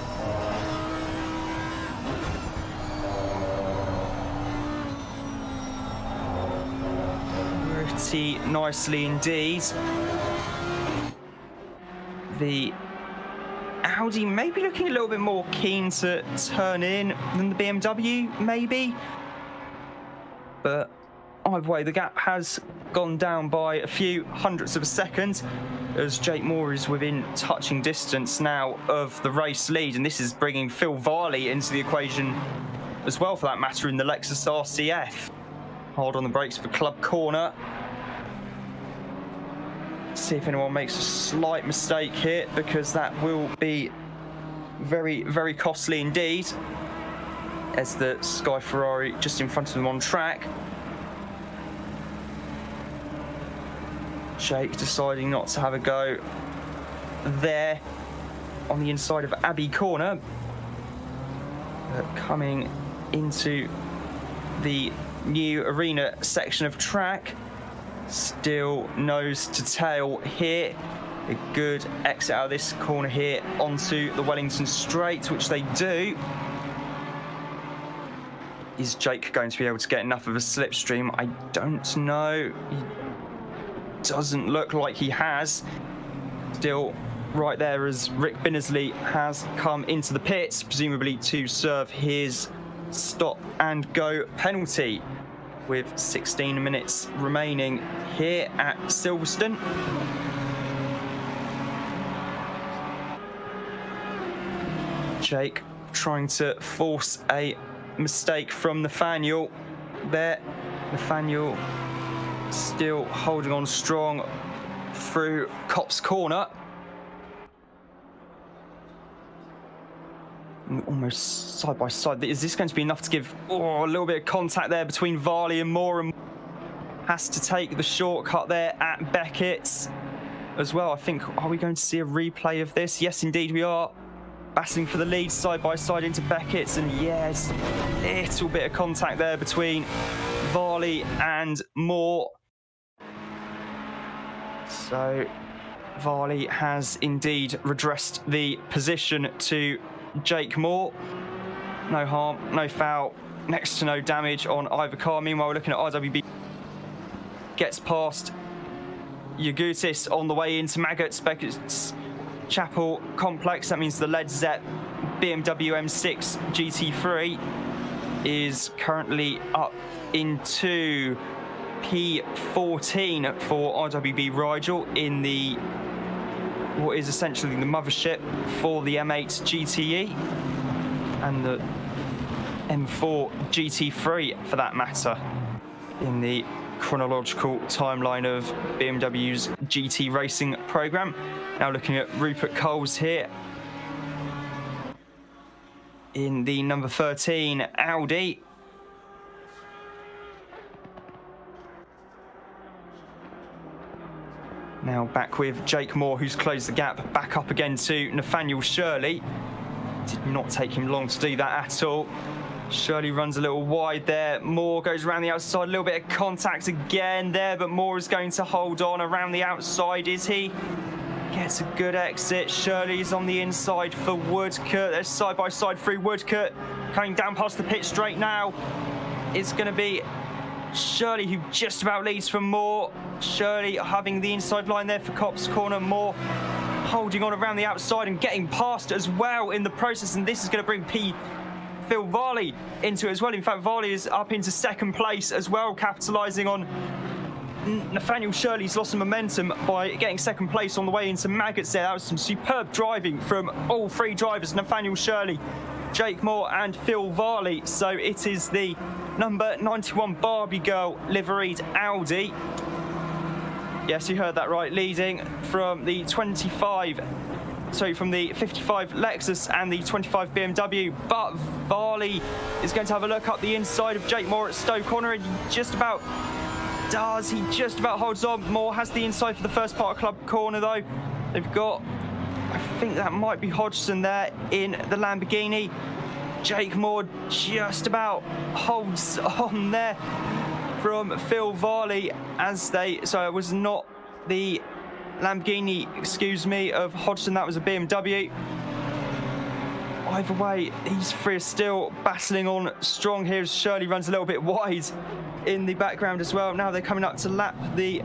Pretty nicely indeed. The Audi maybe looking a little bit more keen to turn in than the BMW, maybe. But either way, the gap has gone down by a few hundredths of a second, as Jake Moore is within touching distance now of the race lead, and this is bringing Phil Varley into the equation as well, for that matter, in the Lexus RCF. Hard on the brakes for Club Corner. See if anyone makes a slight mistake here, because that will be very, very costly indeed. As the Sky Ferrari just in front of them on track. Jake deciding not to have a go there on the inside of Abbey Corner. But coming into the new arena section of track, still nose to tail here. A good exit out of this corner here onto the Wellington Straight, which they do. Is Jake going to be able to get enough of a slipstream? I don't know. He doesn't look like he has. Still right there as Rick Binnersley has come into the pits, presumably to serve his stop and go penalty, with 16 minutes remaining here at Silverstone. Jake trying to force a mistake from Nathaniel there. Nathaniel still holding on strong through Copse Corner. Almost side by side. Is this going to be enough to give a little bit of contact there between Varley and Moore? And has to take the shortcut there at Beckett's as well. I think, are we going to see a replay of this? Yes, indeed we are. Battling for the lead side by side into Beckett's, and yes, a little bit of contact there between Varley and Moore. So Varley has indeed redressed the position to Jake Moore. No harm, no foul, next to no damage on either car. Meanwhile, we're looking at RWB. Gets past Yagutis on the way into Beckett's Chapel Complex. That means the Led Zepp BMW M6 GT3 is currently up into P14 for RWB Rigel in the what is essentially the mothership for the M8 GTE and the M4 GT3 for that matter in the chronological timeline of BMW's GT racing program. Now looking at Rupert Coles here in the number 13 Audi. Now back with Jake Moore, who's closed the gap back up again to Nathaniel Shirley. Did not take him long to do that at all. Shirley runs a little wide there. Moore goes around the outside, a little bit of contact again there, but Moore is going to hold on around the outside, is he? Gets a good exit. Shirley's on the inside for Woodcote. They're side by side through Woodcote. Coming down past the pit straight now. It's going to be Shirley who just about leads from Moore. Shirley having the inside line there for Copse Corner. Moore holding on around the outside and getting past as well in the process. And this is going to bring Phil Varley into it as well. In fact, Varley is up into second place as well, capitalising on Nathaniel Shirley's loss of momentum by getting second place on the way into Maggots there. That was some superb driving from all three drivers, Nathaniel Shirley, Jake Moore and Phil Varley. So it is the number 91 Barbie Girl liveried Audi. Yes, you heard that right, leading from the 55 Lexus and the 25 BMW, but Varley is going to have a look up the inside of Jake Moore at Stowe Corner, and he just about holds on. Moore has the inside for the first part of Club Corner though. They've got, I think that might be Hodgson there in the Lamborghini. Jake Moore just about holds on there from Phil Varley so it was not the Lamborghini, excuse me, of Hodgson, that was a BMW. Either way, these three are still battling on strong here as Shirley runs a little bit wide in the background as well. Now they're coming up to lap the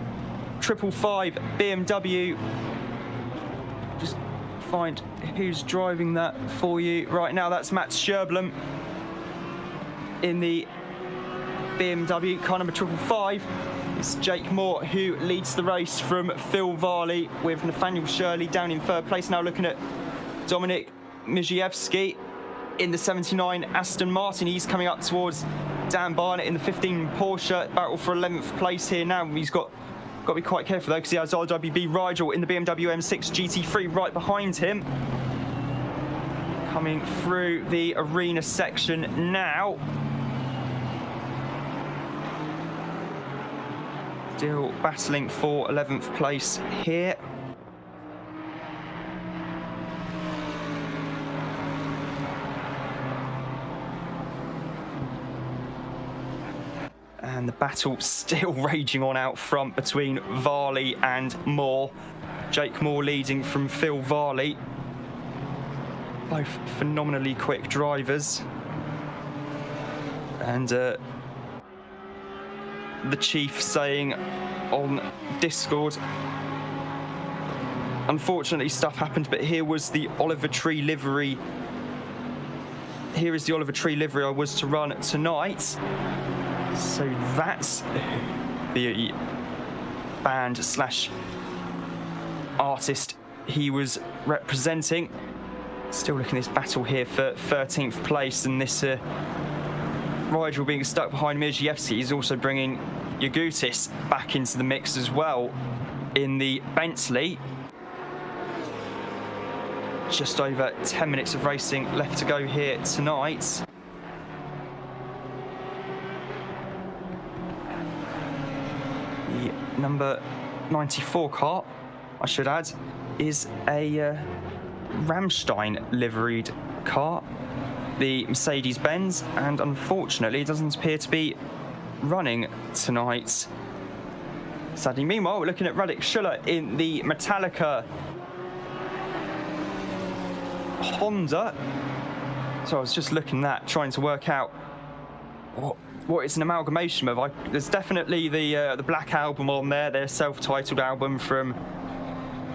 555 BMW. Just find who's driving that for you right now. That's Matt Sherblum in the BMW car number 555. It's Jake Moore who leads the race from Phil Varley, with Nathaniel Shirley down in third place. Now looking at Dominik Miziewski in the 79 Aston Martin. He's coming up towards Dan Barnett in the 15 Porsche. Battle for 11th place here now. He's got to be quite careful though, because he has RWB Rigel in the BMW M6 GT3 right behind him. coming through the arena section now. Still battling for 11th place here. And the battle still raging on out front between Varley and Moore. Jake Moore leading from Phil Varley. Both phenomenally quick drivers. And the Chief saying on Discord, unfortunately stuff happened, but here was the Oliver Tree livery. Here is the Oliver Tree livery I was to run tonight. So that's the band slash artist he was representing. Still looking at this battle here for 13th place, and this Rigel being stuck behind Mirzievski is also bringing Yagutis back into the mix as well in the Bentley. Just over 10 minutes of racing left to go here tonight. The number 94 car, I should add, is a Rammstein liveried car, the Mercedes-Benz, and unfortunately it doesn't appear to be running tonight, sadly. Meanwhile, we're looking at Radek Schuller in the Metallica Honda. So I was just looking at that, trying to work out what it's an amalgamation of. There's definitely the Black Album on there, their self-titled album from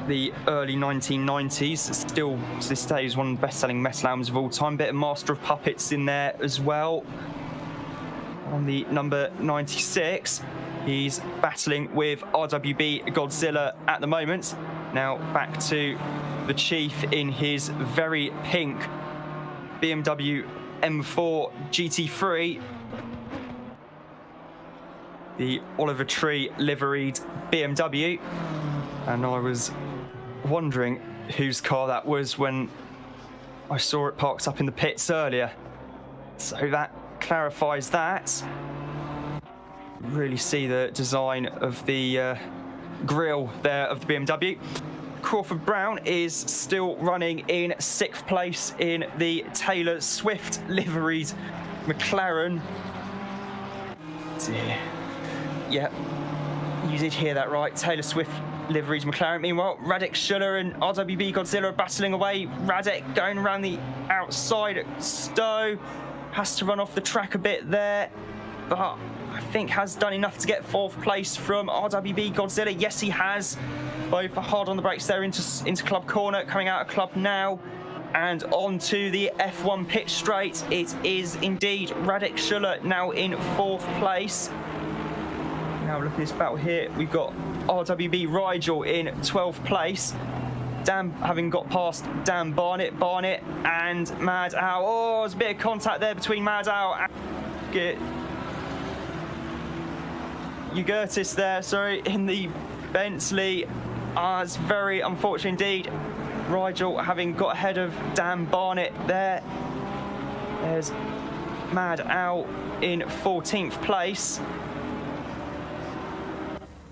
the early 1990s. Still to this day is one of the best-selling metal albums of all time. Bit of Master of Puppets in there as well. On the number 96, he's battling with RWB Godzilla at the moment. Now back to the Chief in his very pink BMW M4 GT3. The Oliver Tree liveried BMW. And I was wondering whose car that was when I saw it parked up in the pits earlier. So that clarifies that. Really see the design of the grille there of the BMW. Crawford Brown is still running in 6th place in the Taylor Swift liveried McLaren. Dear. Yeah, you did hear that right. Taylor Swift liveried McLaren. Meanwhile, Radek Schuller and RWB Godzilla are battling away. Radek going around the outside at Stowe. Has to run off the track a bit there, but I think has done enough to get 4th place from RWB Godzilla. Yes, he has. Both are hard on the brakes there into Club Corner, coming out of Club now, and onto the F1 pit straight. It is indeed Radek Schuller now in 4th place. Now look at this battle here. We've got RWB Rigel in 12th place. Dan having got past Dan Barnett and Mad Al. Oh, there's a bit of contact there between Mad Al and Ugurtis there, sorry, in the Bentley. It's very unfortunate indeed. Rigel having got ahead of Dan Barnett there. There's Mad Al in 14th place,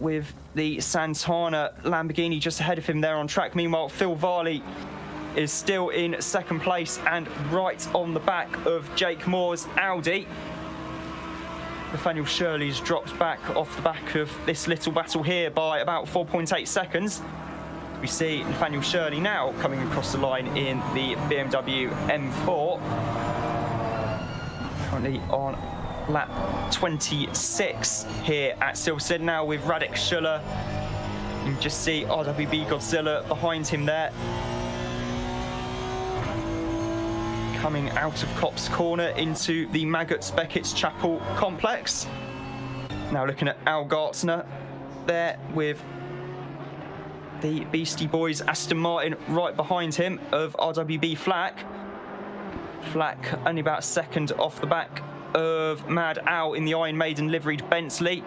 with the Santana Lamborghini just ahead of him there on track. Meanwhile, Phil Varley is still in 2nd place and right on the back of Jake Moore's Audi. Nathaniel Shirley's dropped back off the back of this little battle here by about 4.8 seconds. We see Nathaniel Shirley now coming across the line in the BMW M4. Currently on lap 26 here at Silverstone now with Radek Schuller. You can just see RWB Godzilla behind him there. Coming out of Cops Corner into the Maggots Beckett's Chapel complex. Now looking at Al Gartner there with the Beastie Boys Aston Martin right behind him of RWB Flack. Flack only about a second off the back of Mad Al in the Iron Maiden liveried Bentley.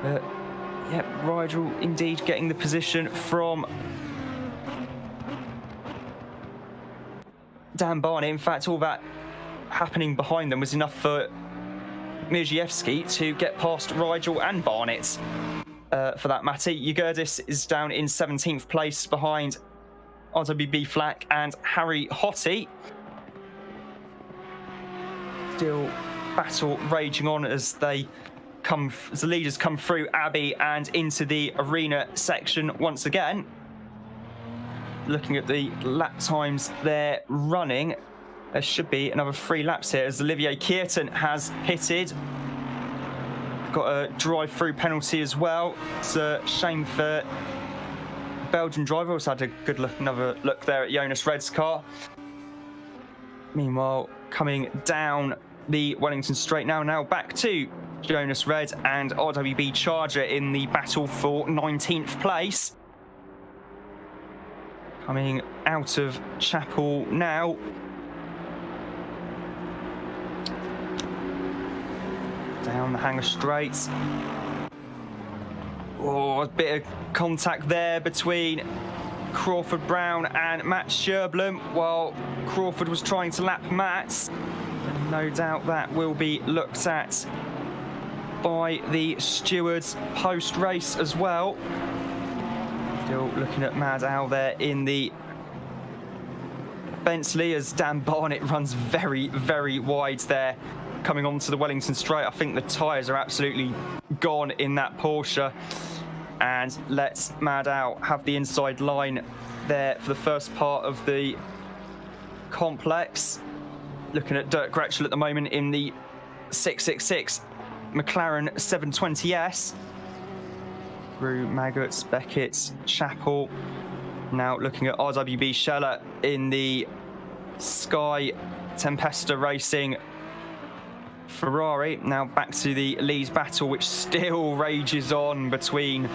Yeah, Rigel indeed getting the position from Dan Barnett. In fact, all that happening behind them was enough for Mirzievski to get past Rigel and Barnett. For that matter, Jurgis is down in 17th place behind RWB Flack and Harry Hottie. Still battle raging on as the leaders come through Abbey and into the arena section once again. Looking at the lap times they're running, there should be another 3 laps here as Olivier Kierton has pitted. Got a drive-through penalty as well. It's a shame for the Belgian driver. Also had a good look, another look there at Jonas Red's car. Meanwhile, coming down the Wellington Straight now back to Jonas Red and RWB Charger in the battle for 19th place. Coming out of Chapel now. Down the Hanger Straights. Oh, a bit of contact there between Crawford Brown and Matt Sherblum while Crawford was trying to lap Matt. And no doubt that will be looked at by the stewards post-race as well. Still looking at Mad Al there in the Bentley as Dan Barnett runs very, very wide there. Coming onto the Wellington Straight, I think the tyres are absolutely gone in that Porsche. And let's Mad Out have the inside line there for the first part of the complex. Looking at Dirk Gretschel at the moment in the 666 McLaren 720S. Through Maggots, Beckett, Chapel. Now looking at RWB Scheller in the Sky Tempesta Racing Ferrari. Now back to the Leeds battle, which still rages on between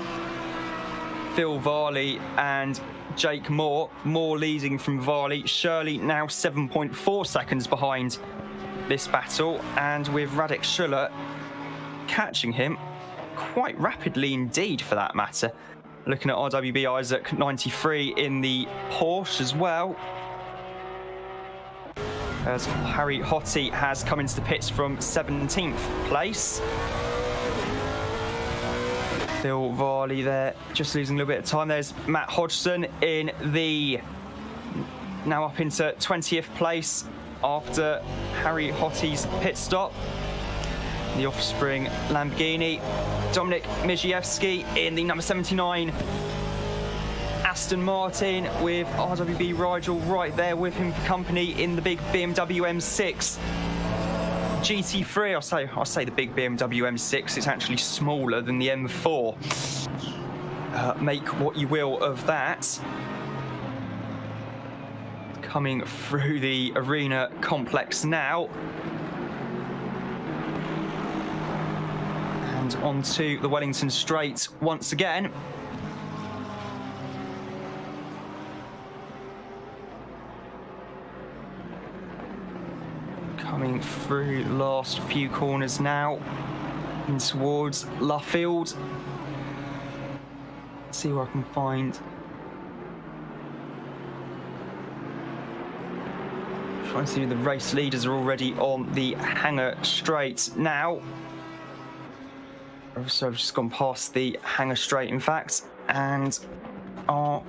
Phil Varley and Jake Moore. Moore leading from Varley. Shirley now 7.4 seconds behind this battle, and with Radek Schuller catching him quite rapidly indeed for that matter. Looking at RWB Isaac 93 in the Porsche as well. As Harry Hottie has come into the pits from 17th place. Phil Varley there, just losing a little bit of time. There's Matt Hodgson in the, now up into 20th place after Harry Hottie's pit stop. The Offspring Lamborghini. Dominik Mirzievski in the number 79 Aston Martin with RWB Rigel right there with him for company in the big BMW M6 GT3. I'll say the big BMW M6. It's actually smaller than the M4. Make what you will of that. Coming through the arena complex now. And onto the Wellington Straight once again. Coming through the last few corners now in towards Luffield. See where I can find. Trying to see the race leaders are already on the Hanger Straight now. So I've just gone past the Hanger Straight, in fact, and are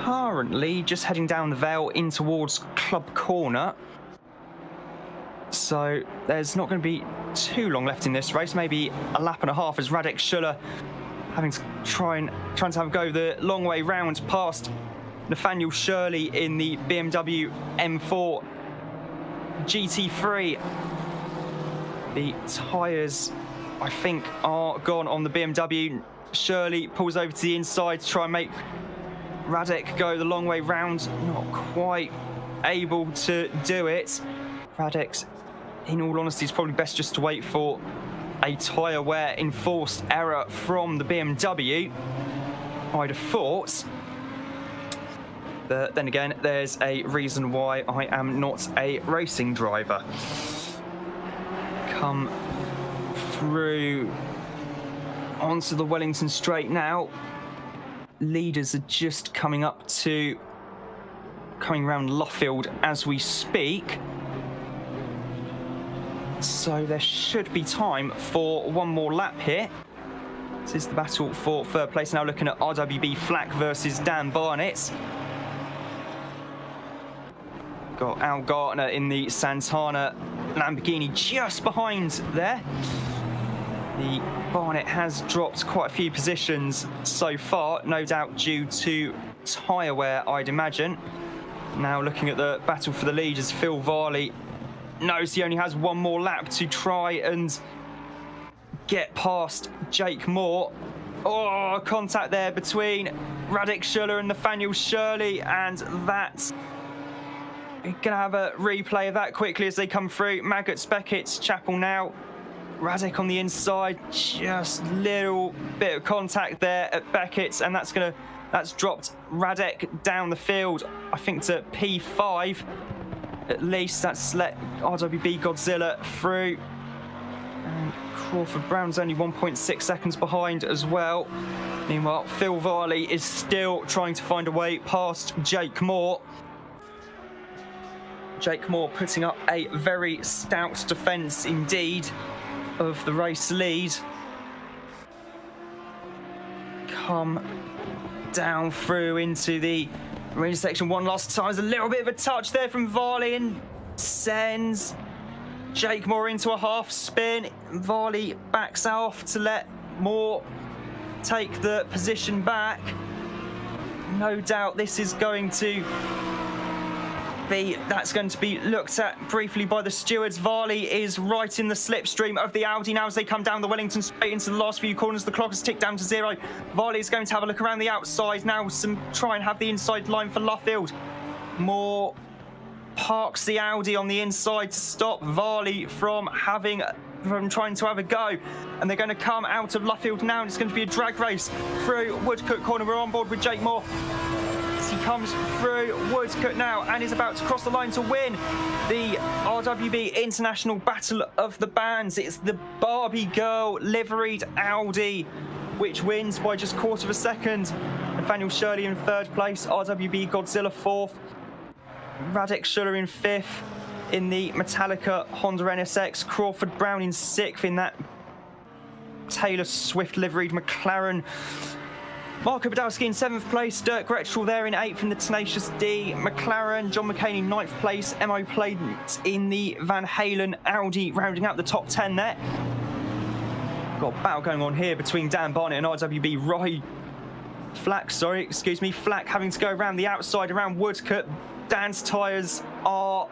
currently just heading down the Vale in towards Club Corner. So there's not going to be too long left in this race, maybe a lap and a half, as Radek Schuller having to trying to have a go the long way round past Nathaniel Shirley in the BMW M4 GT3. The tyres, I think, are gone on the BMW. Shirley pulls over to the inside to try and make Radek go the long way round. Not quite able to do it. Radek's, in all honesty, is probably best just to wait for a tyre wear enforced error from the BMW, I'd have thought. But then again, there's a reason why I am not a racing driver. Come through onto the Wellington Straight now. Leaders are just coming up to coming around Luffield as we speak. So there should be time for one more lap here. This is the battle for third place. Now looking at RWB Flack versus Dan Barnett. Got Al Gartner in the Santana Lamborghini just behind there. The Barnett has dropped quite a few positions so far, no doubt due to tyre wear, I'd imagine. Now looking at the battle for the lead as Phil Varley knows he only has one more lap to try and get past Jake Moore. Oh, contact there between Radek Schuller and Nathaniel Shirley, and that... We're going to have a replay of that quickly as they come through. Maggots, Beckett, Chapel now. Radek on the inside, just little bit of contact there at Beckett's, and that's dropped Radek down the field, I think to P5 at least. That's let RWB Godzilla through, and Crawford Brown's only 1.6 seconds behind as well. Meanwhile, Phil Varley is still trying to find a way past Jake Moore. Jake Moore putting up a very stout defence indeed of the race lead. Come down through into the arena section one last time. There's a little bit of a touch there from Varley and sends Jake Moore into a half spin. Varley backs off to let Moore take the position back. No doubt this is going to that's going to be looked at briefly by the stewards. Varley is right in the slipstream of the Audi now as they come down the Wellington straight into the last few corners. The clock has ticked down to 0. Varley is going to have a look around the outside now, try and have the inside line for Luffield. Moore parks the Audi on the inside to stop Varley from trying to have a go, and they're going to come out of Luffield now, and it's going to be a drag race through Woodcote Corner. We're on board with Jake Moore. He comes through Woodcote now and is about to cross the line to win the RWB International Battle of the Bands. It's the Barbie Girl liveried Audi which wins by just quarter of a second. Nathaniel Shirley in third place, RWB Godzilla fourth, Radek Schuller in fifth in the Metallica Honda NSX, Crawford Brown in sixth in that Taylor Swift liveried McLaren. Marco Badowski in 7th place, Dirk Gretschel there in 8th in the Tenacious D McLaren, John McCain in 9th place, Mo Played in the Van Halen Audi, rounding out the top 10 there. Got a battle going on here between Dan Barnett and RWB Flack having to go around the outside around Woodcote. Dan's tyres are,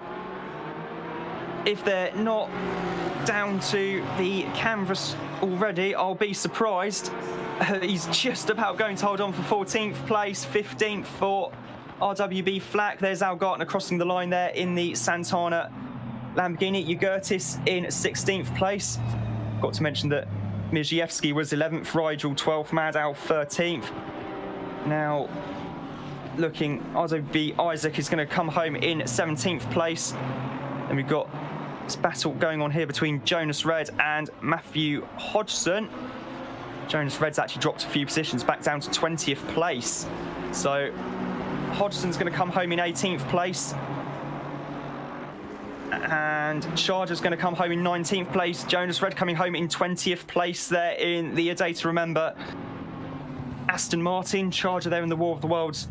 if they're not down to the canvas already, I'll be surprised. He's just about going to hold on for 14th place, 15th for RWB Flack. There's Al Gartner crossing the line there in the Santana Lamborghini. Ugurtis in 16th place. Got to mention that Mijewski was 11th, Rigel 12th, Maddow 13th. Now, looking, RWB Isaac is going to come home in 17th place. And we've got this battle going on here between Jonas Red and Matthew Hodgson. Jonas Red's actually dropped a few positions back down to 20th place. So Hodgson's going to come home in 18th place. And Charger's going to come home in 19th place. Jonas Red coming home in 20th place there in the A Day to Remember Aston Martin. Charger there in the War of the Worlds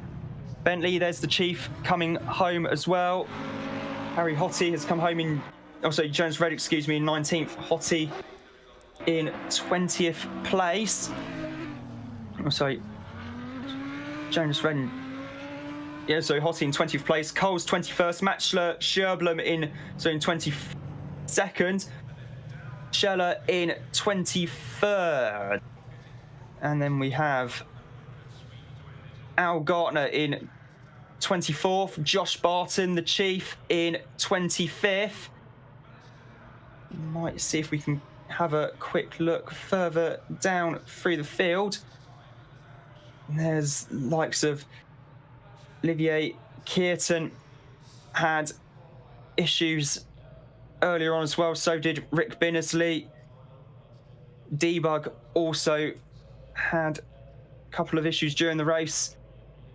Bentley. There's the Chief coming home as well. Harry Hottie has come home in... Jonas Red, in 19th. Hottie in 20th place. Jonas Red. Hottie in 20th place. Cole's 21st. Matt Sherblum in 22nd. Scheller in 23rd. And then we have Al Gartner in 24th. Josh Barton, the Chief, in 25th. Might see if we can have a quick look further down through the field. And there's likes of Olivier Kearton had issues earlier on as well. So did Rick Binnersley. Debug also had a couple of issues during the race.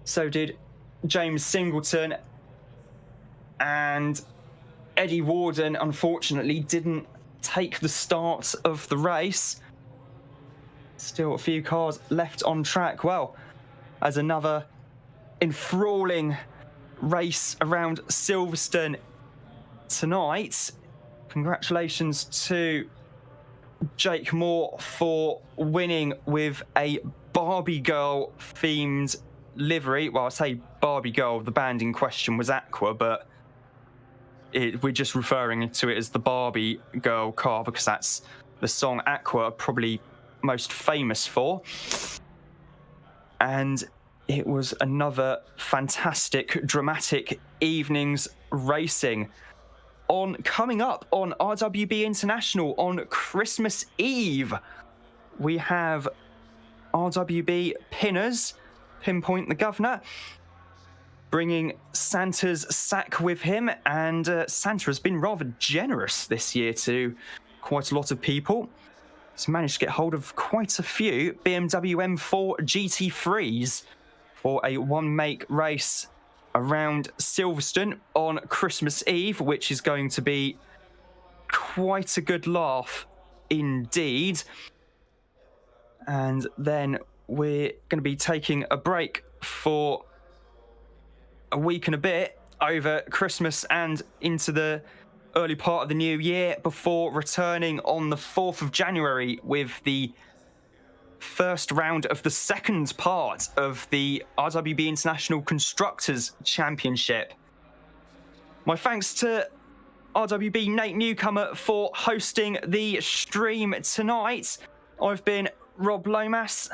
So did James Singleton. And Eddie Warden, unfortunately, didn't take the start of the race. Still a few cars left on track. Well, as another enthralling race around Silverstone tonight. Congratulations to Jake Moore for winning with a Barbie girl themed livery. Well, I say Barbie girl, the band in question was Aqua, but we're just referring to it as the Barbie girl car because that's the song Aqua are probably most famous for. And it was another fantastic, dramatic evening's racing. Coming up on RWB International on Christmas Eve, we have RWB pinners, Pinpoint the Governor, bringing Santa's sack with him, and Santa has been rather generous this year to quite a lot of people. He's managed to get hold of quite a few BMW M4 GT3s for a one-make race around Silverstone on Christmas Eve, which is going to be quite a good laugh indeed. And then we're going to be taking a break for a week and a bit over Christmas and into the early part of the new year before returning on the 4th of January with the first round of the second part of the RWB International Constructors Championship. My thanks to RWB Nate Newcomer for hosting the stream tonight. I've been Rob Lomas,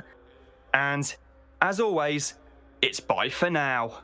and as always, it's bye for now.